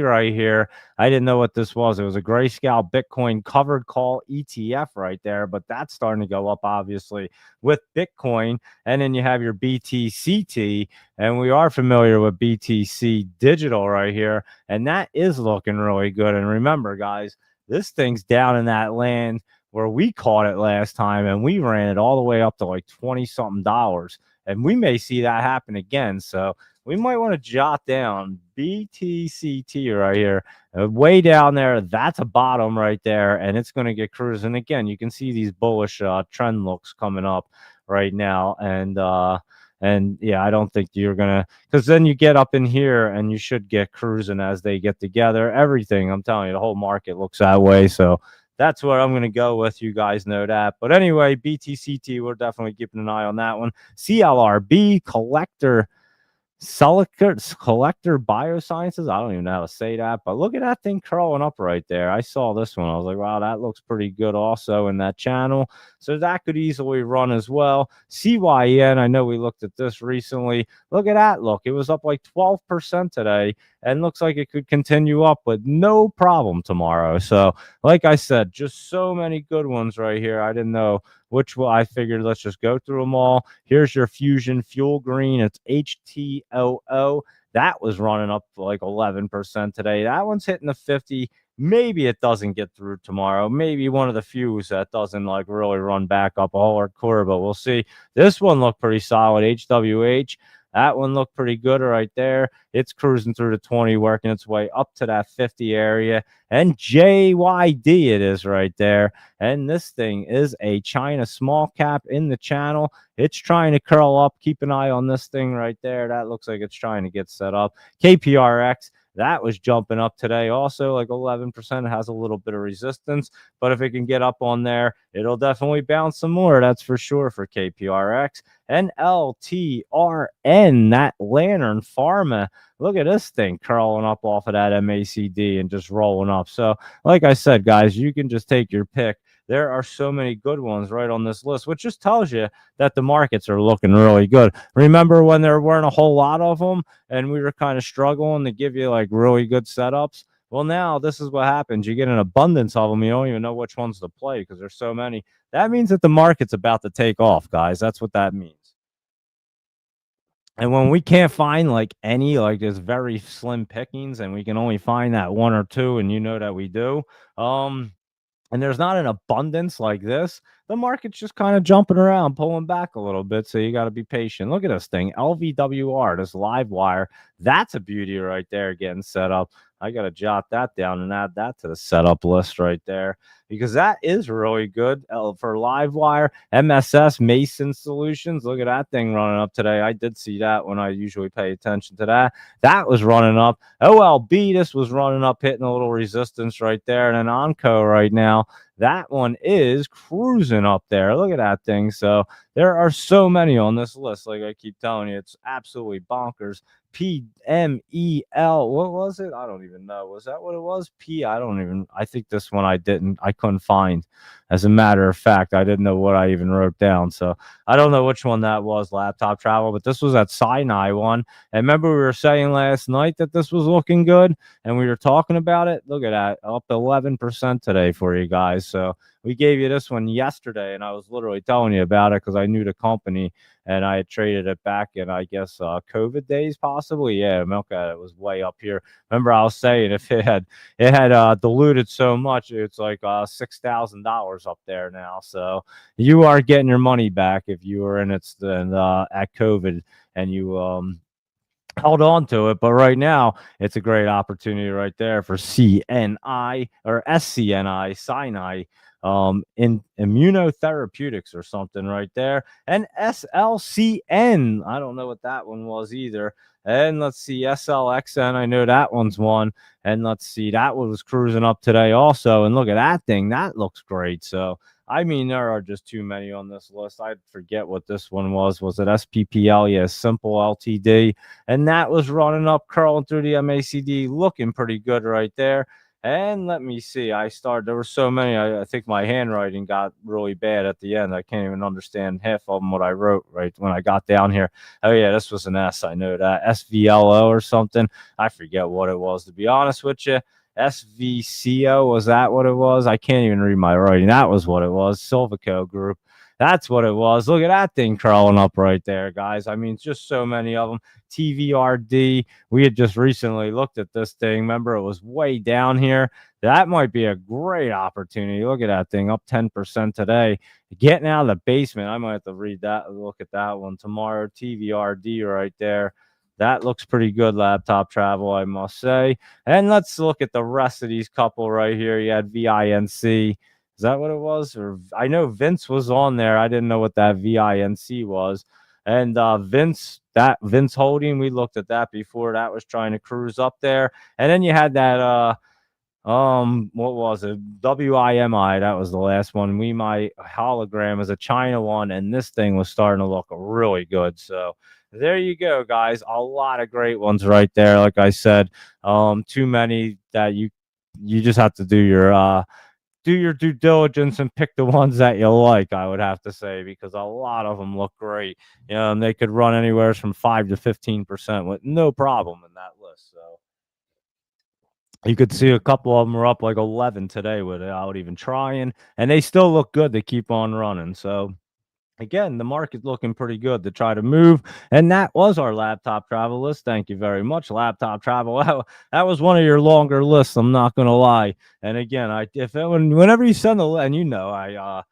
right here. I didn't know what this was. It was a Grayscale Bitcoin covered call ETF right there, but that's starting to go up, obviously, with Bitcoin. And then you have your BTCT, and we are familiar with BTC Digital right here, and that is looking really good. And remember, guys, this thing's down in that land where we caught it last time, and we ran it all the way up to like $20-something. And we may see that happen again. So we might want to jot down BTCT right here, way down there. That's a bottom right there, and it's going to get cruising again. You can see these bullish trend looks coming up right now, and yeah, I don't think you're gonna, because then you get up in here and you should get cruising as they get together. Everything, I'm telling you, the whole market looks that way. So that's what I'm going to go with. You guys know that. But anyway, BTCT, we're definitely keeping an eye on that one. CLRB, Collector Biosciences. I don't even know how to say that, but look at that thing curling up right there. I saw this one. I was like, wow, that looks pretty good also in that channel. So that could easily run as well. CYN, I know we looked at this recently. Look at that. Look, it was up like 12% today, and looks like it could continue up with no problem tomorrow. So like I said, just so many good ones right here. I didn't know which one. I figured let's just go through them all. Here's your Fusion Fuel Green. It's HTOO. That was running up like 11% today. That one's hitting the 50. Maybe it doesn't get through tomorrow. Maybe one of the few that doesn't like really run back up all hardcore, but we'll see. This one looked pretty solid. HWH. That one looked pretty good right there. It's cruising through the 20, working its way up to that 50 area. And JYD it is right there. And this thing is a China small cap in the channel. It's trying to curl up. Keep an eye on this thing right there. That looks like it's trying to get set up. KPRX. That was jumping up today also like 11%. It has a little bit of resistance, but if it can get up on there, it'll definitely bounce some more. That's for sure for KPRX. And LTRN, that Lantern Pharma. Look at this thing curling up off of that MACD and just rolling up. So, like I said, guys, you can just take your pick. There are so many good ones right on this list, which just tells you that the markets are looking really good. Remember when there weren't a whole lot of them and we were kind of struggling to give you like really good setups? Well, now this is what happens. You get an abundance of them. You don't even know which ones to play because there's so many. That means that the market's about to take off, guys. That's what that means. And when we can't find like any, like there's very slim pickings, and we can only find that one or two, and you know that we do. And there's not an abundance like this, the market's just kind of jumping around, pulling back a little bit. So you got to be patient. Look at this thing, LVWR, this live wire. That's a beauty right there, getting set up. I got to jot that down and add that to the setup list right there because that is really good for live wire. MSS Mason Solutions. Look at that thing running up today. I did see that when I usually pay attention to that. That was running up. OLB, this was running up, hitting a little resistance right there. And then Onco right now, that one is cruising up there. Look at that thing. So there are so many on this list. Like I keep telling you, it's absolutely bonkers. PMEL. What was it? I don't even know. Was that what it was? I think this one I couldn't find. As a matter of fact, I didn't know what I even wrote down. So I don't know which one that was, Laptop Travel, but this was that Sinai one. And remember, we were saying last night that this was looking good and we were talking about it. Look at that, up 11% today for you guys. So we gave you this one yesterday, and I was literally telling you about it because I knew the company and I had traded it back in, I guess, COVID days, possibly. Yeah, look at it, was way up here. Remember, I was saying if it had diluted so much, it's like $6,000 up there now. So you are getting your money back if you were in it at COVID and you held on to it. But right now, it's a great opportunity right there for CNI or SCNI, Sinai, in immunotherapeutics or something right there. And SLCN, I don't know what that one was either. And let's see, SLXN, I know that one's one. And let's see, that one was cruising up today also. And look at that thing, that looks great. So I mean, there are just too many on this list. I forget what this one was. Was it SPPL? Yeah, Simple LTD. And that was running up, curling through the MACD, looking pretty good right there. And let me see. There were so many. I think my handwriting got really bad at the end. I can't even understand half of them what I wrote right when I got down here. Oh, yeah, this was an S. I know that. SVLO or something. I forget what it was, to be honest with you. SVCO, was that what it was? I can't even read my writing. That was what it was. Silvico Group. That's what it was. Look at that thing crawling up right there, guys. I mean, just so many of them. TVRD. We had just recently looked at this thing. Remember, it was way down here. That might be a great opportunity. Look at that thing, up 10% today. Getting out of the basement. I might have to look at that one tomorrow. TVRD right there. That looks pretty good, Laptop Travel, I must say. And let's look at the rest of these couple right here. You had VINC. Is that what it was? Or I know Vince was on there. I didn't know what that VINC was. And Vince Holding, we looked at that before. That was trying to cruise up there. And then you had that what was it? WIMI, that was the last one. My hologram is a China one, and this thing was starting to look really good. So there you go, guys. A lot of great ones right there. Like I said, too many that you just have to do your due diligence and pick the ones that you like, I would have to say, because a lot of them look great. You know, and they could run anywhere from 5 to 15% with no problem in that list. So you could see a couple of them are up like 11 today without even trying, and they still look good to keep on running. So again, the market's looking pretty good to try to move. And that was our Laptop Travel list. Thank you very much, Laptop Travel. That was one of your longer lists, I'm not going to lie. And again, whenever you send and I'll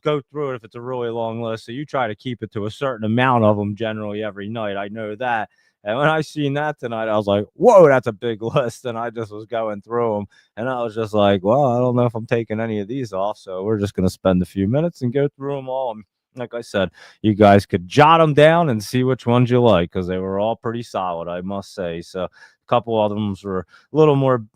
go through it if it's a really long list. So you try to keep it to a certain amount of them generally every night. I know that. And when I seen that tonight, I was like, whoa, that's a big list. And I just was going through them. And I was just like, well, I don't know if I'm taking any of these off. So we're just going to spend a few minutes and go through them all. And like I said, you guys could jot them down and see which ones you like because they were all pretty solid, I must say. So A couple of them were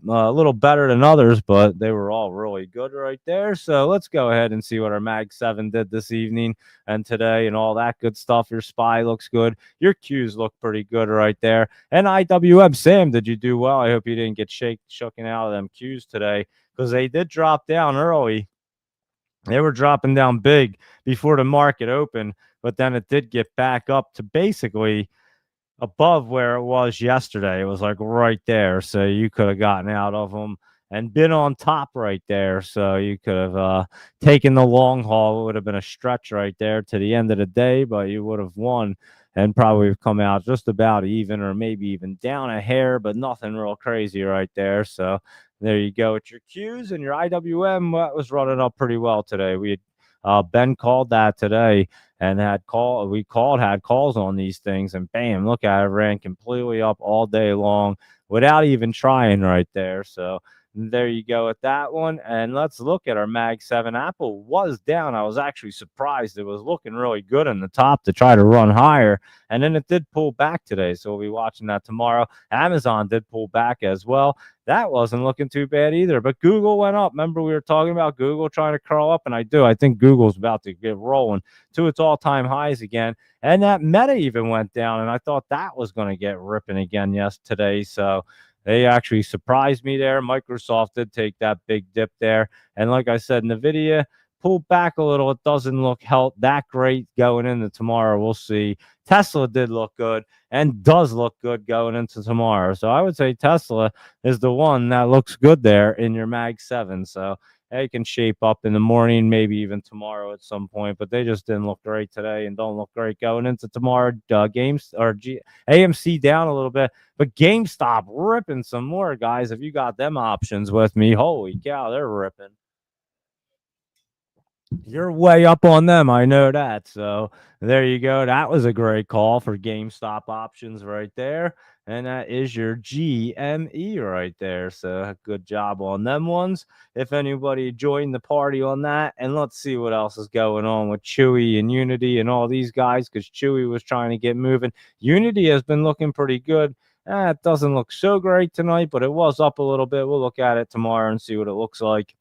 a little better than others, but they were all really good right there. So let's go ahead and see what our Mag 7 did this evening and today and all that good stuff. Your SPY looks good. Your Qs look pretty good right there. And IWM, Sam, did you do well? I hope you didn't get shooken out of them Qs today because they did drop down early. They were dropping down big before the market opened, but then it did get back up to basically above where it was yesterday. It was like right there. So you could have gotten out of them and been on top right there. So you could have taken the long haul. It would have been a stretch right there to the end of the day, but you would have won and probably have come out just about even or maybe even down a hair, but nothing real crazy right there. So there you go with your Qs and your IWM. Was running up pretty well today. We had Ben called that today and had calls on these things, and bam, look at it, ran completely up all day long without even trying right there. So there you go with that one. And let's look at our Mag 7. Apple was down. I was actually surprised. It was looking really good in the top to try to run higher, and then it did pull back today. So we'll be watching that tomorrow. Amazon did pull back as well. That wasn't looking too bad either. But Google went up. Remember, we were talking about Google trying to curl up, and I think Google's about to get rolling to its all-time highs again. And that Meta even went down, and I thought that was going to get ripping again yesterday. So they actually surprised me there. Microsoft did take that big dip there. And like I said, NVIDIA pulled back a little. It doesn't look that great going into tomorrow. We'll see. Tesla did look good and does look good going into tomorrow. So I would say Tesla is the one that looks good there in your Mag 7. So they can shape up in the morning, maybe even tomorrow at some point, but they just didn't look great today and don't look great going into tomorrow. AMC down a little bit, but GameStop ripping some more, guys. If you got them options with me, holy cow, they're ripping. You're way up on them. I know that. So there you go. That was a great call for GameStop options right there. And that is your GME right there. So good job on them ones. If anybody joined the party on that, and let's see what else is going on with Chewy and Unity and all these guys, because Chewy was trying to get moving. Unity has been looking pretty good. It doesn't look so great tonight, but it was up a little bit. We'll look at it tomorrow and see what it looks like.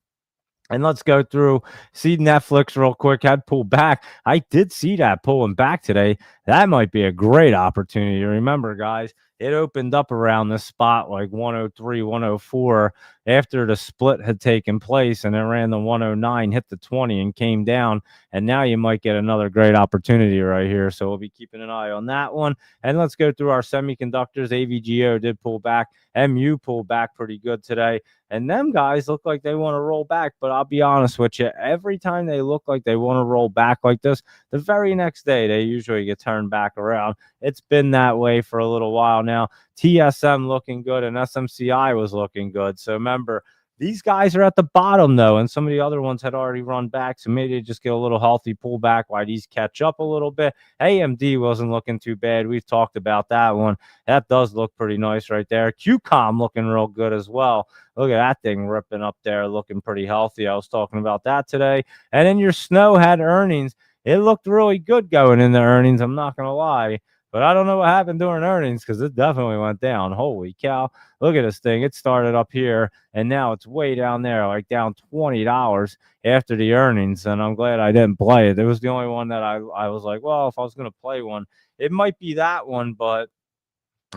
And let's go through, see Netflix real quick. Had pulled back. I did see that pulling back today. That might be a great opportunity. Remember, guys, it opened up around this spot like 103, 104 after the split had taken place, and it ran the 109, hit the 20, and came down. And now you might get another great opportunity right here. So we'll be keeping an eye on that one. And let's go through our semiconductors. AVGO did pull back. MU pulled back pretty good today. And them guys look like they want to roll back. But I'll be honest with you, every time they look like they want to roll back like this, the very next day they usually get turned back around. It's been that way for a little while now. TSM looking good and SMCI was looking good. So remember, these guys are at the bottom, though, and some of the other ones had already run back, so maybe they just get a little healthy pullback while these catch up a little bit. AMD wasn't looking too bad. We've talked about that one. That does look pretty nice right there. QCOM looking real good as well. Look at that thing ripping up there, looking pretty healthy. I was talking about that today. And then your Snow had earnings. It looked really good going in the earnings, I'm not going to lie. But I don't know what happened during earnings because it definitely went down. Holy cow. Look at this thing. It started up here, and now it's way down there, like down $20 after the earnings. And I'm glad I didn't play it. It was the only one that I was like, well, if I was going to play one, it might be that one, but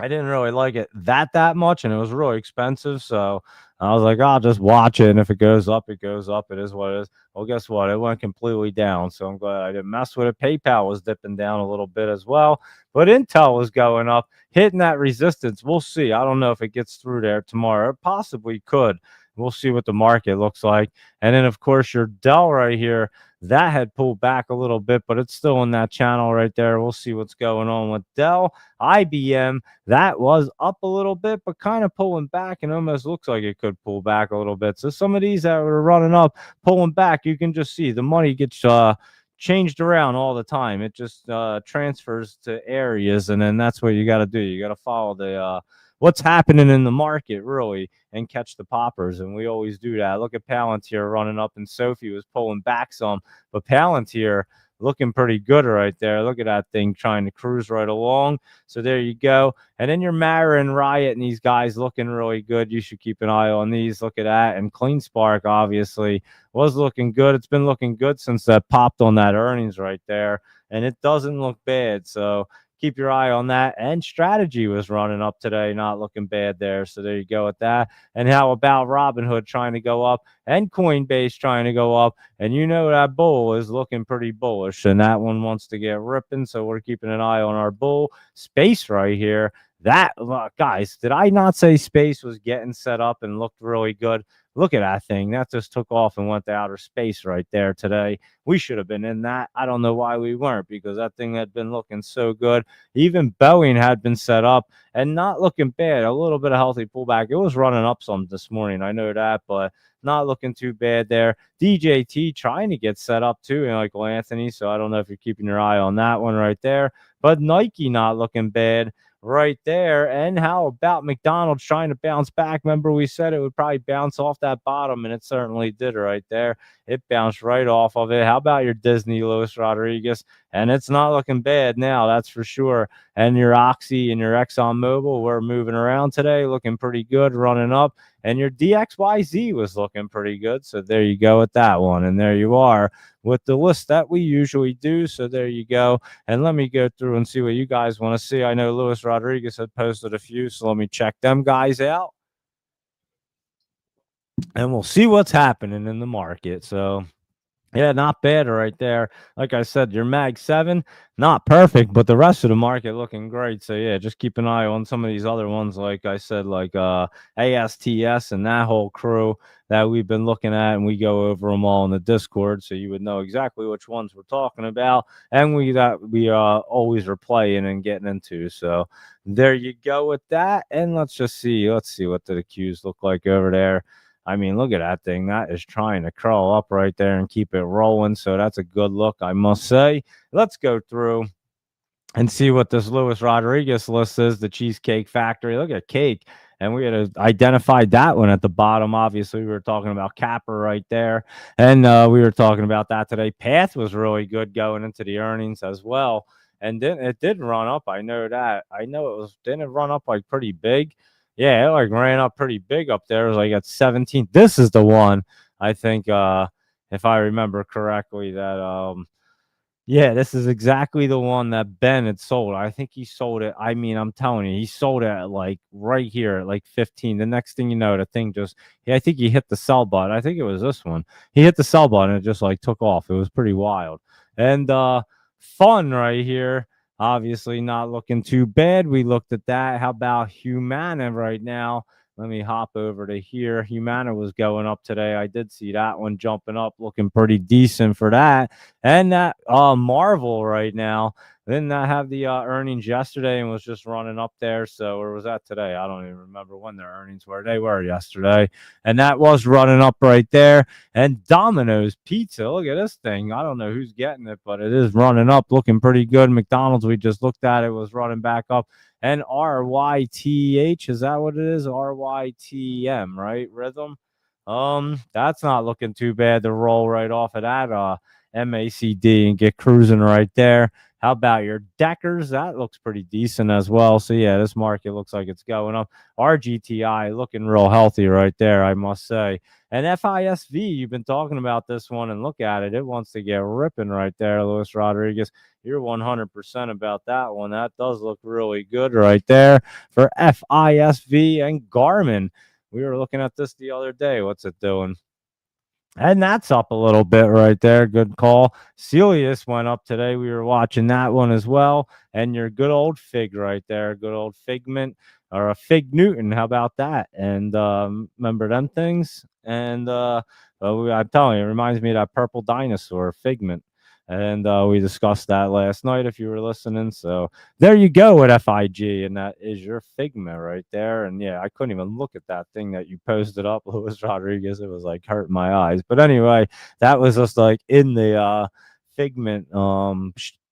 I didn't really like it that much, and it was really expensive. So I was like, I'll just watch it. And if it goes up, it goes up. It is what it is. Well, guess what? It went completely down. So I'm glad I didn't mess with it. PayPal was dipping down a little bit as well. But Intel was going up, hitting that resistance. We'll see. I don't know if it gets through there tomorrow. It possibly could. We'll see what the market looks like. And then, of course, your Dell right here, that had pulled back a little bit, but it's still in that channel right there. We'll see what's going on with Dell. IBM, that was up a little bit, but kind of pulling back, and almost looks like it could pull back a little bit. So some of these that were running up, pulling back, you can just see the money gets changed around all the time. It just transfers to areas, and then that's what you got to do. You got to follow the what's happening in the market, really, and catch the poppers. And we always do that. Look at Palantir running up, and Sophie was pulling back some. But Palantir looking pretty good right there. Look at that thing trying to cruise right along. So there you go. And then your Mara and Riot and these guys looking really good. You should keep an eye on these. Look at that. And Clean Spark obviously was looking good. It's been looking good since that popped on that earnings right there. And it doesn't look bad. So keep your eye on that. And Strategy was running up today, not looking bad there. So there you go with that. And how about Robinhood trying to go up and Coinbase trying to go up? And you know that bull is looking pretty bullish, and that one wants to get ripping. So we're keeping an eye on our bull space right here. That guys, did I not say space was getting set up and looked really good? Look at that thing. That just took off and went to outer space right there today. We should have been in that. I don't know why we weren't, because that thing had been looking so good. Even Boeing had been set up and not looking bad. A little bit of healthy pullback. It was running up some this morning. I know that, but not looking too bad there. DJT trying to get set up too, like Anthony. So I don't know if you're keeping your eye on that one right there. But Nike not looking bad right there. And how about McDonald's trying to bounce back? Remember, we said it would probably bounce off that bottom, and it certainly did right there. It bounced right off of it. How about your Disney, Luis Rodriguez? And it's not looking bad now, that's for sure. And your Oxy and your ExxonMobil were moving around today, looking pretty good, running up. And your DXYZ was looking pretty good. So there you go with that one. And there you are with the list that we usually do. So there you go. And let me go through and see what you guys want to see. I know Luis Rodriguez had posted a few, so let me check them guys out. And we'll see what's happening in the market. So yeah, not bad right there. Like I said, your Mag 7, not perfect, but the rest of the market looking great. So yeah, just keep an eye on some of these other ones, like I said, like ASTS and that whole crew that we've been looking at, and we go over them all in the Discord, so you would know exactly which ones we're talking about, and we always are playing and getting into. So there you go with that. And let's see what the Qs look like over there. I mean, look at that thing. That is trying to crawl up right there and keep it rolling. So that's a good look, I must say. Let's go through and see what this Luis Rodriguez list is, the Cheesecake Factory. Look at cake. And we had identified that one at the bottom. Obviously, we were talking about Capper right there. And we were talking about that today. Path was really good going into the earnings as well. And then it did run up. I know that. I know didn't it run up like pretty big? Yeah, it like ran up pretty big up there. It was like at 17. This is the one, I think, if I remember correctly, that yeah, this is exactly the one that Ben had sold. I think he sold it. I mean, I'm telling you, he sold it at like right here at like 15. The next thing you know, the thing just, I think he hit the sell button. I think it was this one. He hit the sell button and it just like took off. It was pretty wild. And fun right here. Obviously not looking too bad. We looked at that. How about Humana right now? Let me hop over to here. Humana was going up today. I did see that one jumping up, looking pretty decent for that. And that Marvel right now. Didn't that have the earnings yesterday and was just running up there? So, or was that today? I don't even remember when their earnings were. They were yesterday. And that was running up right there. And Domino's Pizza, look at this thing. I don't know who's getting it, but it is running up, looking pretty good. McDonald's, we just looked at it, was running back up. And RYTH, is that what it is? RYTM, right? Rhythm. That's not looking too bad to roll right off of that MACD and get cruising right there. How about your Deckers? That looks pretty decent as well. So yeah, this market looks like it's going up. RGTI looking real healthy right there, I must say. And FISV, you've been talking about this one, and look at it. It wants to get ripping right there, Luis Rodriguez. You're 100% about that one. That does look really good right there for FISV and Garmin. We were looking at this the other day. What's it doing? And that's up a little bit right there. Good call. Celius went up today. We were watching that one as well. And your good old Fig right there. Good old Figment or a Fig Newton. How about that? And remember them things? And I'm telling you, it reminds me of that purple dinosaur, Figment. And we discussed that last night if you were listening. So there you go with FIG, and that is your Figma right there. And yeah, I couldn't even look at that thing that you posted up, Luis Rodriguez. It was like hurting my eyes. But anyway, that was just like in the Figment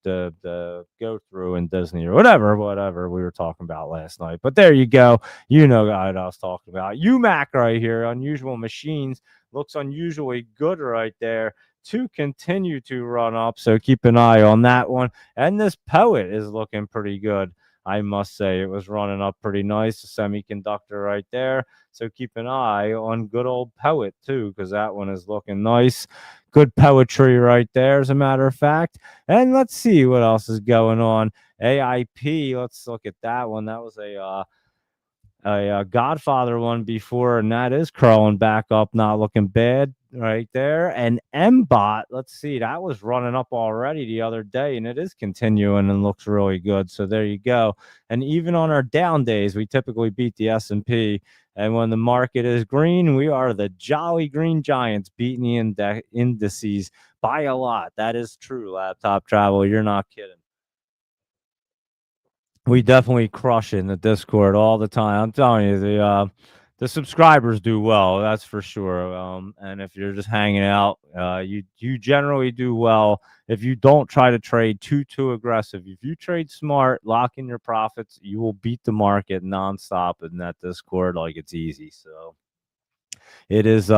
the go through in Disney or whatever we were talking about last night. But there you go. You know what I was talking about. UMAC right here, Unusual Machines, looks unusually good right there. to continue to run up. So keep an eye on that one. And this Poet is looking pretty good. I must say, it was running up pretty nice. A semiconductor right there. So keep an eye on good old Poet too, because that one is looking nice. Good poetry right there, as a matter of fact. And let's see what else is going on. AIP, let's look at that one. That was a Godfather one before, and that is crawling back up, not looking bad right there. And MBot, let's see, that was running up already the other day, and it is continuing and looks really good. So there you go. And even on our down days, we typically beat the S&P. And when the market is green, we are the Jolly Green Giants, beating the indices by a lot. That is true, Laptop Travel. You're not kidding. We definitely crush it in the Discord all the time. I'm telling you, the subscribers do well, that's for sure. And if you're just hanging out, you generally do well. If you don't try to trade too aggressive, if you trade smart, lock in your profits, you will beat the market nonstop in that Discord like it's easy. So it is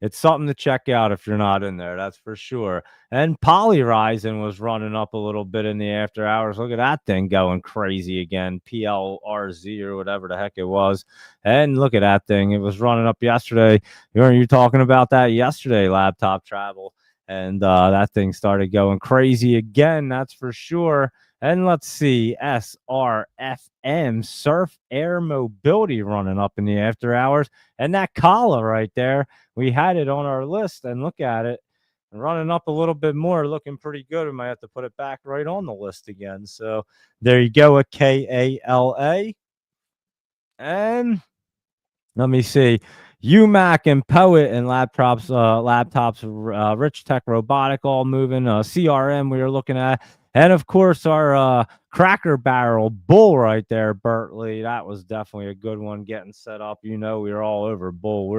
it's something to check out if you're not in there, that's for sure. And Polyrizing was running up a little bit in the after hours. Look at that thing going crazy again. PLRZ or whatever the heck it was. And look at that thing. It was running up yesterday. Weren't you talking about that yesterday, Laptop Travel? And that thing started going crazy again, that's for sure. And let's see, SRFM, Surf Air Mobility, running up in the after hours. And that Kala right there, we had it on our list, and look at it, running up a little bit more, looking pretty good. We might have to put it back right on the list again. So there you go, a KALA. And let me see. UMAC and Poet and laptops, Rich Tech Robotic, all moving. CRM we are looking at. And of course, our Cracker Barrel Bull right there, Bertley. That was definitely a good one getting set up. You know, we are all over Bull.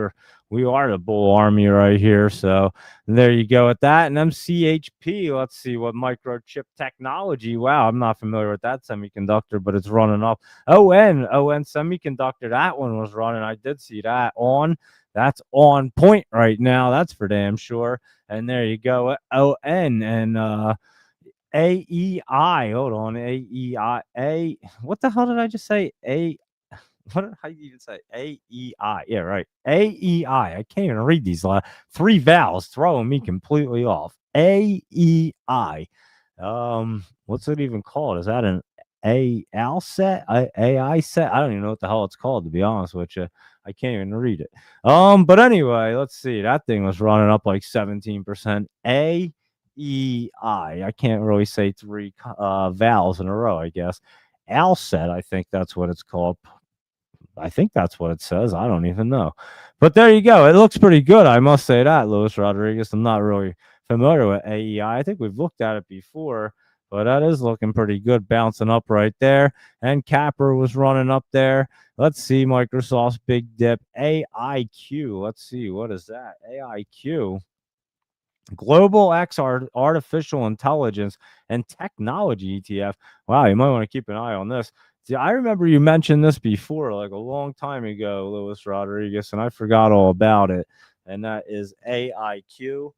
We are the Bull Army right here. So there you go with that. And MCHP, let's see what microchip technology. Wow, I'm not familiar with that semiconductor, but it's running up. ON Semiconductor, that one was running. I did see that on. That's on point right now. That's for damn sure. And there you go. ON and AEI. Hold on. AEI. What the hell did I just say? How do you even say AEI? Yeah, right. AEI. I can't even read these three vowels, throwing me completely off. AEI. What's it even called? Is that an AL set? AI set? I don't even know what the hell it's called, to be honest with you. I can't even read it. But anyway, let's see. That thing was running up like 17%. AEI. I can't really say three vowels in a row, I guess. Alset, I think that's what it's called. I think that's what it says. I don't even know. But there you go. It looks pretty good. I must say that, Luis Rodriguez. I'm not really familiar with AEI. I think we've looked at it before, but that is looking pretty good, bouncing up right there. And Capper was running up there. Let's see, Microsoft's big dip. AIQ. Let's see. What is that? AIQ. Global X Artificial Intelligence and Technology ETF. Wow, you might want to keep an eye on this. See, I remember you mentioned this before, like a long time ago, Luis Rodriguez, and I forgot all about it. And that is AIQ.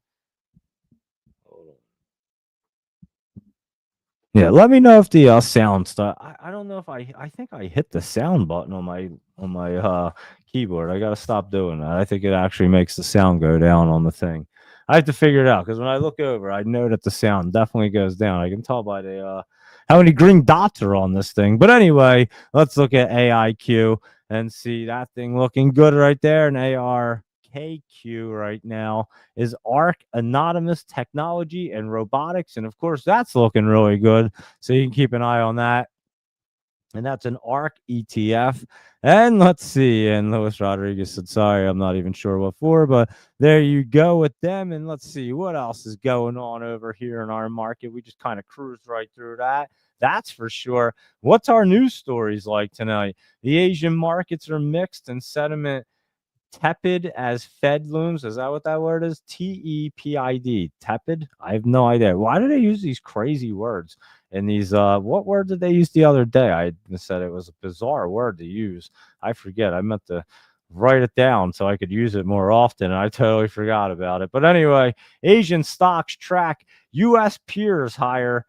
Yeah, let me know if the sound stuff. I don't know if I think I hit the sound button on my keyboard. I gotta stop doing that. I think it actually makes the sound go down on the thing. I have to figure it out because when I look over, I know that the sound definitely goes down. I can tell by the how many green dots are on this thing. But anyway, let's look at AIQ and see that thing looking good right there. And ARKQ right now is ARC Anonymous Technology and Robotics. And of course, that's looking really good. So you can keep an eye on that. And that's an ARC ETF. And let's see. And Luis Rodriguez said, sorry, I'm not even sure what for, but there you go with them. And let's see what else is going on over here in our market. We just kind of cruised right through that. That's for sure. What's our news stories like tonight? The Asian markets are mixed and sentiment tepid as Fed looms. Is that what that word is? TEPID. Tepid? I have no idea. Why do they use these crazy words? And these, what word did they use the other day? I said it was a bizarre word to use. I forget. I meant to write it down so I could use it more often. And I totally forgot about it. But anyway, Asian stocks track U.S. peers higher.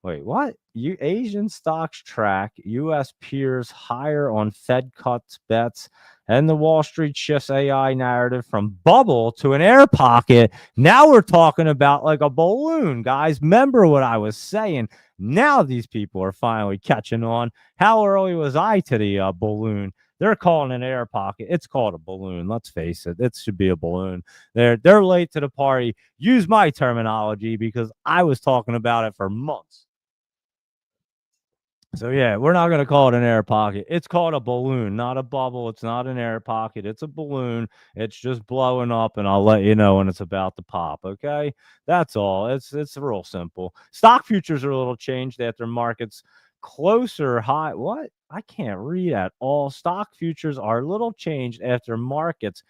Wait, what? Asian stocks track U.S. peers higher on Fed cuts bets, and the Wall Street shifts AI narrative from bubble to an air pocket. Now we're talking about like a balloon, guys. Remember what I was saying? Now these people are finally catching on. How early was I to the balloon? They're calling an air pocket. It's called a balloon. Let's face it. It should be a balloon. They're late to the party. Use my terminology because I was talking about it for months. So yeah, we're not gonna call it an air pocket. It's called a balloon, not a bubble. It's not an air pocket. It's a balloon. It's just blowing up, and I'll let you know when it's about to pop. Okay, that's all. It's real simple. Stock futures are a little changed after markets closer high. What? I can't read at all. Stock futures are a little changed after markets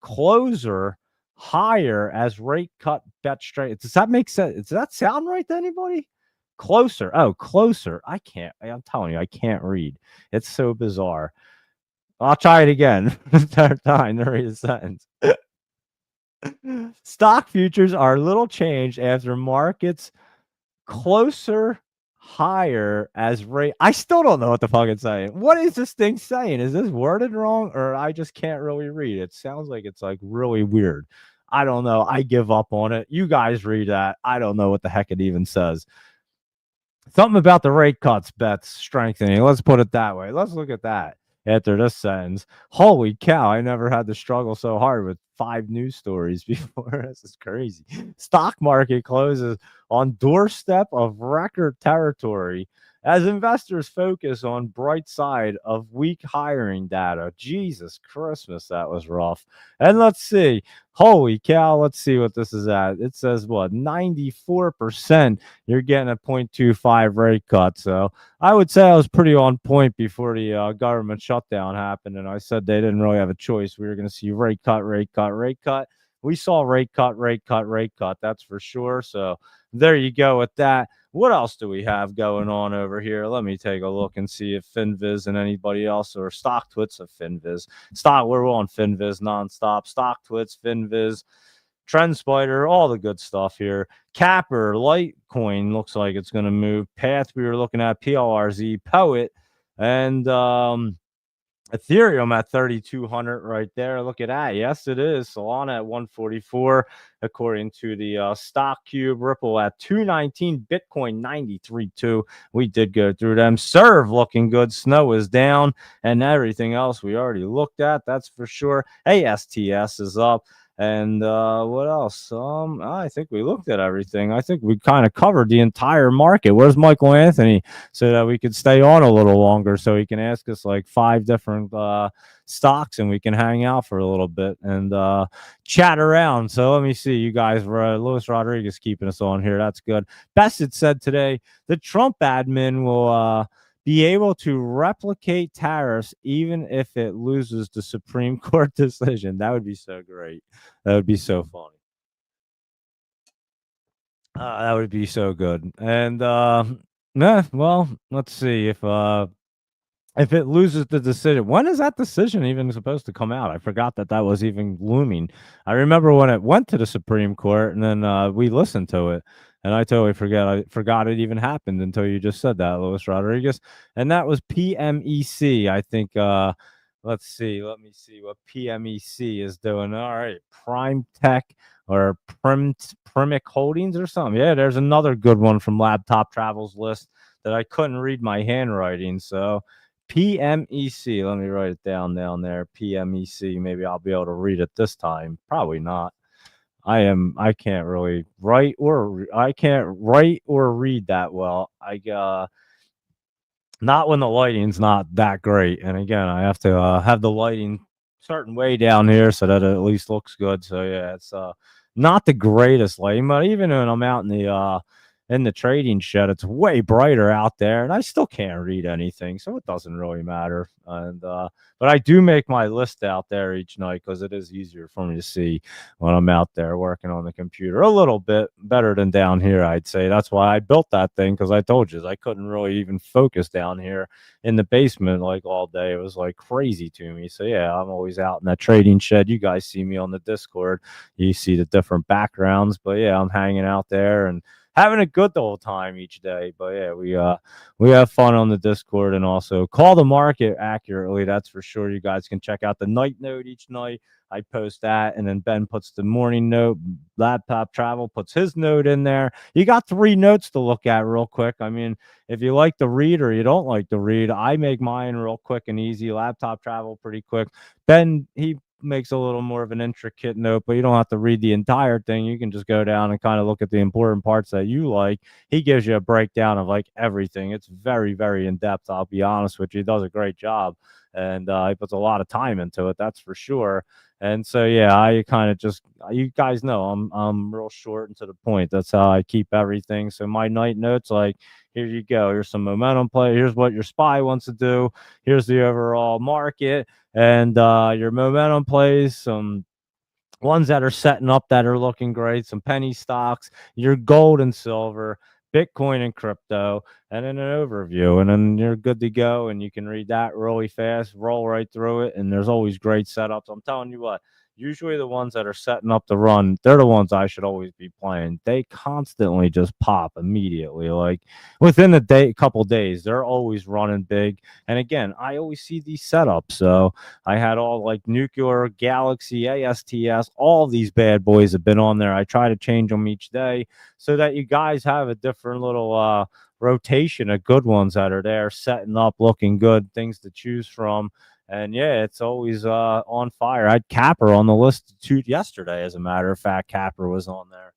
closer higher as rate cut bet straight. Does that make sense? Does that sound right to anybody? Closer. Oh, closer. I can't. I'm telling you, I can't read. It's so bizarre. I'll try it again. Third time to read a sentence. Stock futures are a little changed after markets closer higher as rate. I still don't know what the fuck it's saying. What is this thing saying? Is this worded wrong or I just can't really read? It sounds like it's like really weird. I don't know. I give up on it. You guys read that. I don't know what the heck it even says. Something about the rate cuts bets strengthening. Let's put it that way. Let's look at that after this sentence. Holy cow, I never had to struggle so hard with 5 news stories before. This is crazy. Stock market closes on doorstep of record territory as investors focus on bright side of weak hiring data. Jesus Christmas, that was rough. And let's see. Holy cow, let's see what this is at. It says what? 94%. You're getting a 0.25 rate cut. So I would say I was pretty on point before the government shutdown happened. And I said they didn't really have a choice. We were going to see rate cut, rate cut, rate cut. We saw rate cut, rate cut, rate cut. That's for sure. So there you go with that. What else do we have going on over here? Let me take a look and see if FinViz and anybody else or StockTwits of FinViz. We're on FinViz nonstop. StockTwits, FinViz, TrendSpider, all the good stuff here. Capper, Litecoin looks like it's going to move. Path, we were looking at PLRZ, Poet, and Ethereum at 3,200 right there. Look at that. Yes, it is. Solana at 144, according to the Stock Cube. Ripple at 219. Bitcoin 93.2. We did go through them. Serve looking good. Snow is down, and everything else we already looked at. That's for sure. ASTS is up. And what else? I think we looked at everything. I think we kind of covered the entire market. Where's Michael Anthony so that we could stay on a little longer so he can ask us like 5 different stocks and we can hang out for a little bit and chat around. So let me see. You guys, Luis Rodriguez keeping us on here. That's good. Bassett said today the Trump admin will be able to replicate tariffs even if it loses the Supreme Court decision. That would be so great. That would be so funny. That would be so good. And well, let's see if it loses the decision. When is that decision even supposed to come out? I forgot that was even looming. I remember when it went to the Supreme Court, and then we listened to it. And I totally forgot it even happened until you just said that, Luis Rodriguez. And that was PMEC. I think let me see what PMEC is doing. All right, Prime Tech or Primic Holdings or something. Yeah, there's another good one from Laptop Travels list that I couldn't read my handwriting. So PMEC, let me write it down there. PMEC. Maybe I'll be able to read it this time. Probably not. I can't really write or read that well. Not when the lighting's not that great. And again, I have to have the lighting certain way down here so that it at least looks good. So yeah, it's not the greatest lighting, but even when I'm out in in the trading shed. It's way brighter out there, and I still can't read anything, so it doesn't really matter. And but I do make my list out there each night because it is easier for me to see when I'm out there working on the computer. A little bit better than down here, I'd say. That's why I built that thing, because I told you I couldn't really even focus down here in the basement like all day. It was like crazy to me. So yeah, I'm always out in that trading shed. You guys see me on the Discord. You see the different backgrounds, but yeah, I'm hanging out there and having a good old time each day. But yeah, we have fun on the Discord, and also call the market accurately. That's for sure. You guys can check out the night note each night. I post that, and then Ben puts the morning note. Laptop Travel puts his note in there. You got 3 notes to look at real quick. I mean, if you like to read or you don't like to read, I make mine real quick and easy. Laptop Travel pretty quick. Ben, he makes a little more of an intricate note, but you don't have to read the entire thing. You can just go down and kind of look at the important parts that you like. He gives you a breakdown of like everything. It's very, very in depth. I'll be honest with you. He does a great job, and he puts a lot of time into it. That's for sure. And so yeah, I kind of just, you guys know I'm real short and to the point. That's how I keep everything. So my night notes, like, here you go. Here's some momentum play. Here's what your spy wants to do. Here's the overall market and your momentum plays, some ones that are setting up that are looking great, some penny stocks, your gold and silver, Bitcoin and crypto, and then an overview. And then you're good to go. And you can read that really fast, roll right through it. And there's always great setups. I'm telling you what, usually the ones that are setting up the run, they're the ones I should always be playing. They constantly just pop immediately. Like within a day, couple days, they're always running big. And again, I always see these setups. So I had all like Nuclear, Galaxy, ASTS, all these bad boys have been on there. I try to change them each day so that you guys have a different little rotation of good ones that are there, setting up, looking good, things to choose from. And yeah, it's always on fire. I had Capper on the list yesterday, as a matter of fact. Capper was on there.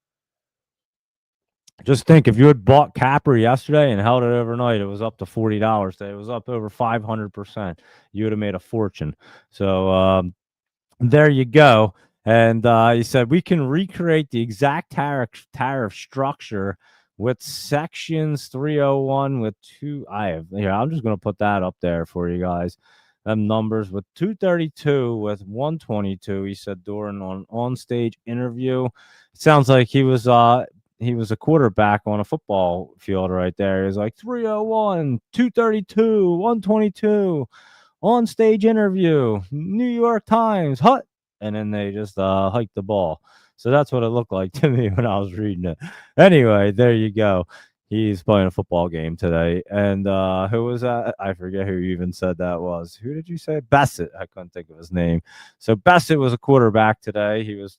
Just think, if you had bought Capper yesterday and held it overnight, it was up to $40 today. It was up over 500%. You would have made a fortune. So there you go. And he said we can recreate the exact tariff structure with sections 301 with two. I have here. I'm just going to put that up there for you guys. Them numbers with 232 with 122. He said during on stage interview. It sounds like he was a quarterback on a football field right there. He was like 301, 232, 122 on stage interview, New York Times, hut. And then they just hiked the ball. So that's what it looked like to me when I was reading it. Anyway, there you go. He's playing a football game today. And who was that? I forget who even said that was. Who did you say? Bassett. I couldn't think of his name. So Bassett was a quarterback today. He was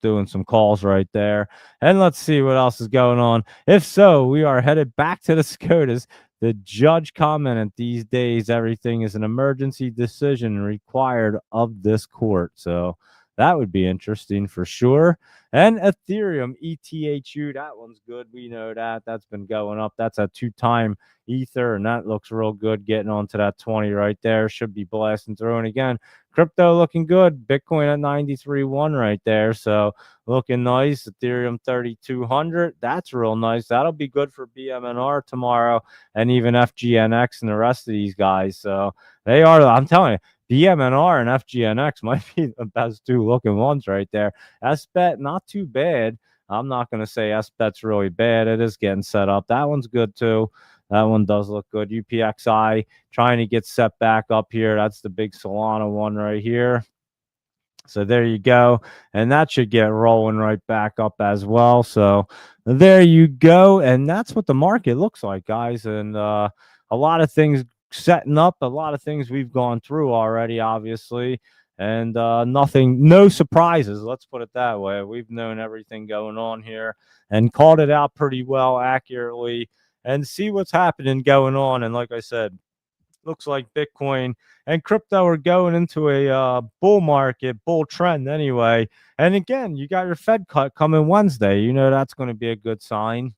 doing some calls right there. And let's see what else is going on. If so, we are headed back to the SCOTUS. The judge commented these days everything is an emergency decision required of this court. So that would be interesting for sure. And Ethereum, ETHU, that one's good. We know that. That's been going up. That's a 2-time Ether, and that looks real good, getting onto that 20 right there. Should be blasting through. And again, crypto looking good. Bitcoin at 93.1 right there. So looking nice. Ethereum 3,200. That's real nice. That'll be good for BMNR tomorrow, and even FGNX and the rest of these guys. So they are, I'm telling you, BMNR and FGNX might be the best 2 looking ones right there. SBET, not too bad. I'm not going to say SBET's really bad. It is getting set up. That one's good too. That one does look good. UPXI trying to get set back up here. That's the big Solana one right here. So there you go. And that should get rolling right back up as well. So there you go. And that's what the market looks like, guys. And a lot of things setting up, a lot of things we've gone through already, obviously. And no surprises. Let's put it that way. We've known everything going on here and called it out pretty well, accurately, and see what's happening going on. And like I said, looks like Bitcoin and crypto are going into a bull market, bull trend anyway. And again, you got your Fed cut coming Wednesday. You know that's going to be a good sign.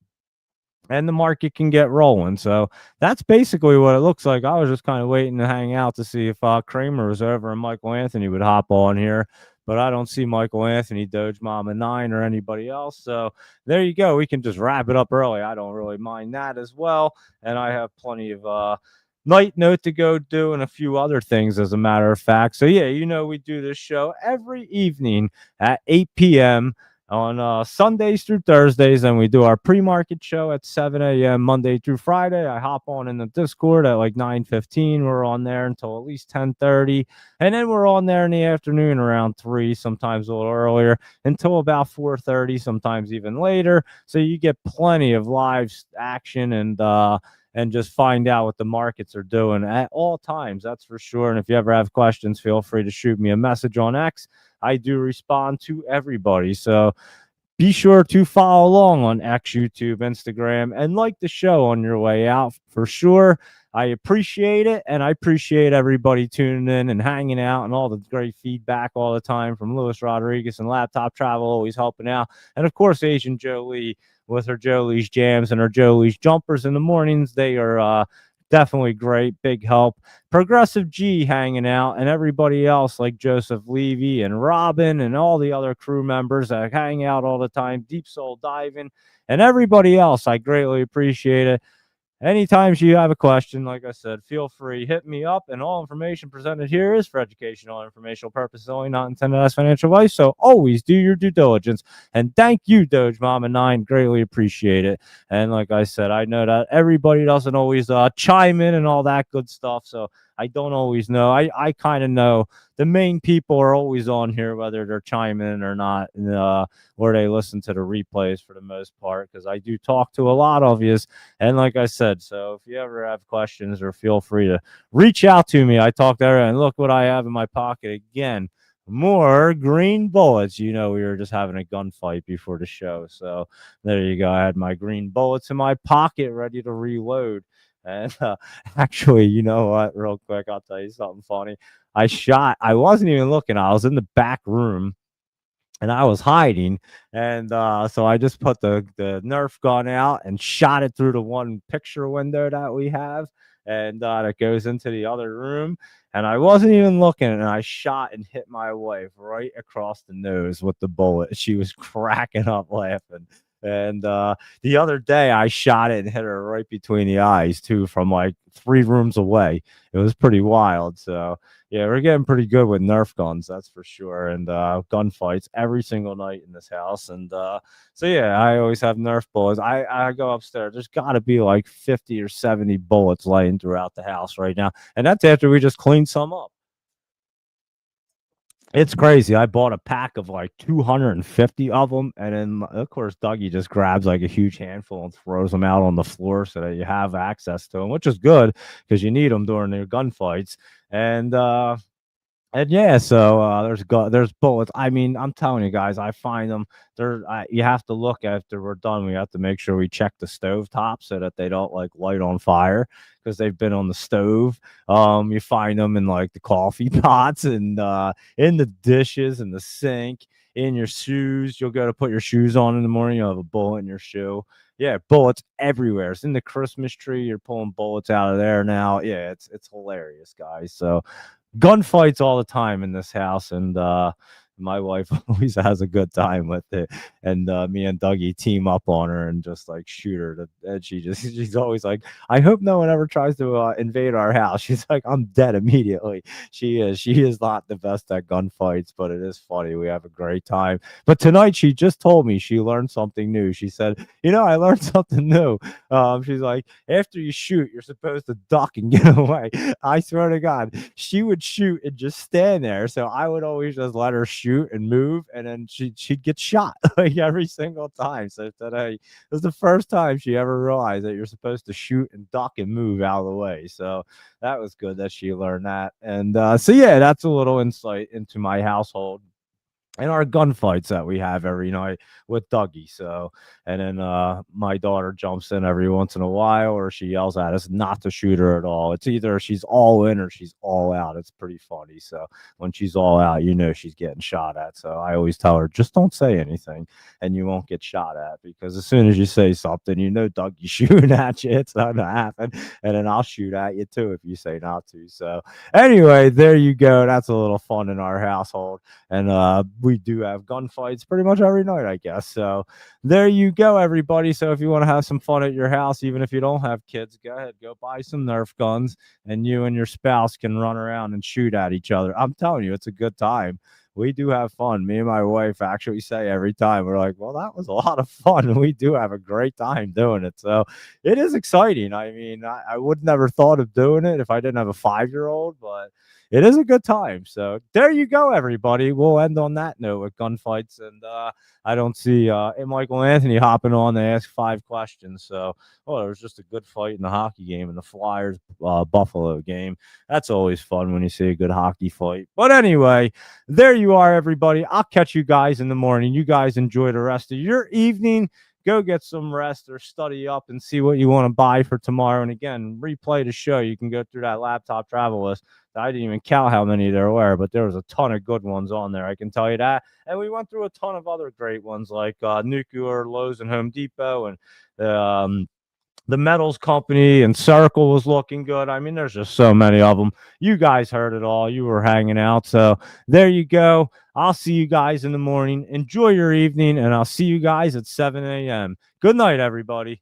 And the market can get rolling. So that's basically what it looks like. I was just kind of waiting to hang out to see if Kramer was over and Michael Anthony would hop on here. but I don't see Michael Anthony, Doge Mama 9, or anybody else. So there you go. We can just wrap it up early. I don't really mind that as well. And I have plenty of night note to go do and a few other things, as a matter of fact. So yeah, we do this show every evening at 8 p.m. on Sundays through Thursdays, and we do our pre-market show at 7 a.m. Monday through Friday. I hop on in the Discord at like 9:15. We're on there until at least 10:30, and then we're on there in the afternoon around 3, sometimes a little earlier, until about 4:30, sometimes even later. So you get plenty of live action and just find out what the markets are doing at all times. That's for sure. And if you ever have questions, feel free to shoot me a message on X. I do respond to everybody. So be sure to follow along on X, YouTube, Instagram, and like the show on your way out for sure. I appreciate it, and I appreciate everybody tuning in and hanging out and all the great feedback all the time from Luis Rodriguez and Laptop Travel, always helping out. And of course, Asian Jolie with her Jolie's jams and her Jolie's jumpers in the mornings. They are definitely great, big help. Progressive G hanging out, and everybody else like Joseph Levy and Robin and all the other crew members that hang out all the time, Deep Soul Diving, and everybody else. I greatly appreciate it. Anytime you have a question, like I said, feel free, hit me up. And all information presented here is for educational and informational purposes only, not intended as financial advice. So always do your due diligence. And thank you, Doge Mama 9. Greatly appreciate it. And like I said, I know that everybody doesn't always chime in and all that good stuff. So I don't always know. I kind of know the main people are always on here, whether they're chiming in or not, or they listen to the replays for the most part, because I do talk to a lot of you. And like I said, so if you ever have questions, or feel free to reach out to me. I talked there, and look what I have in my pocket again. More green bullets. We were just having a gunfight before the show. So there you go. I had my green bullets in my pocket ready to reload. And actually, you know what? Real quick, I'll tell you something funny. I wasn't even looking. I was in the back room and I was hiding. And so I just put the Nerf gun out and shot it through the one picture window that we have. And that goes into the other room. And I wasn't even looking. And I shot and hit my wife right across the nose with the bullet. She was cracking up laughing. And the other day I shot it and hit her right between the eyes too, from like 3 rooms away. It was pretty wild. So yeah, we're getting pretty good with Nerf guns, that's for sure. And gunfights every single night in this house. And so yeah, I always have Nerf bullets. I go upstairs. There's got to be like 50 or 70 bullets laying throughout the house right now, and that's after we just cleaned some up. It's crazy. I bought a pack of like 250 of them, and then of course Dougie just grabs like a huge handful and throws them out on the floor so that you have access to them, which is good because you need them during your gunfights. And yeah, so there's bullets. I mean, I'm telling you guys, I find them. You have to look after we're done. We have to make sure we check the stove top so that they don't like light on fire because they've been on the stove. You find them in like the coffee pots and in the dishes and the sink, in your shoes. You'll go to put your shoes on in the morning. You'll have a bullet in your shoe. Yeah, bullets everywhere. It's in the Christmas tree. You're pulling bullets out of there now. Yeah, it's hilarious, guys. So gunfights all the time in this house, and my wife always has a good time with it. And me and Dougie team up on her and just like shoot her. And she's always like, I hope no one ever tries to invade our house. She's like, I'm dead immediately. She is not the best at gunfights, but it is funny. We have a great time. But tonight she just told me she learned something new. She said, I learned something new. She's like, after you shoot, you're supposed to duck and get away. I swear to God, she would shoot and just stand there. So I would always just let her shoot and move, and then she'd get shot like every single time. So today was the first time she ever realized that you're supposed to shoot and duck and move out of the way. So that was good that she learned that. And so yeah, that's a little insight into my household. and our gunfights that we have every night with Dougie. So, and then my daughter jumps in every once in a while, or she yells at us not to shoot her at all. It's either she's all in or she's all out. It's pretty funny. So when she's all out, you know she's getting shot at. So I always tell her, just don't say anything, and you won't get shot at, because as soon as you say something, you know Dougie's shooting at you. It's not gonna happen, and then I'll shoot at you too if you say not to. So anyway, there you go. That's a little fun in our household, and we do have gunfights pretty much every night, I guess. So there you go, everybody. So if you want to have some fun at your house, even if you don't have kids, go ahead, go buy some Nerf guns, and you and your spouse can run around and shoot at each other. I'm telling you, it's a good time. We do have fun. Me and my wife actually say every time, we're like, well, that was a lot of fun. And we do have a great time doing it. So it is exciting. I mean, I would never thought of doing it if I didn't have a 5-year-old, but it is a good time. So there you go, everybody. We'll end on that note with gunfights. And I don't see Michael Anthony hopping on to ask 5 questions. So, oh, there was just a good fight in the hockey game, in the Flyers Buffalo game. That's always fun when you see a good hockey fight. But anyway, there you are, everybody. I'll catch you guys in the morning. You guys enjoy the rest of your evening. Go get some rest or study up and see what you want to buy for tomorrow. And again, replay the show. You can go through that laptop travel list. I didn't even count how many there were, but there was a ton of good ones on there. I can tell you that. And we went through a ton of other great ones like Nuclear, Lowe's, and Home Depot, and the metals company, and Circle was looking good. I mean, there's just so many of them. You guys heard it all. You were hanging out. So there you go. I'll see you guys in the morning. Enjoy your evening, and I'll see you guys at 7 a.m. Good night, everybody.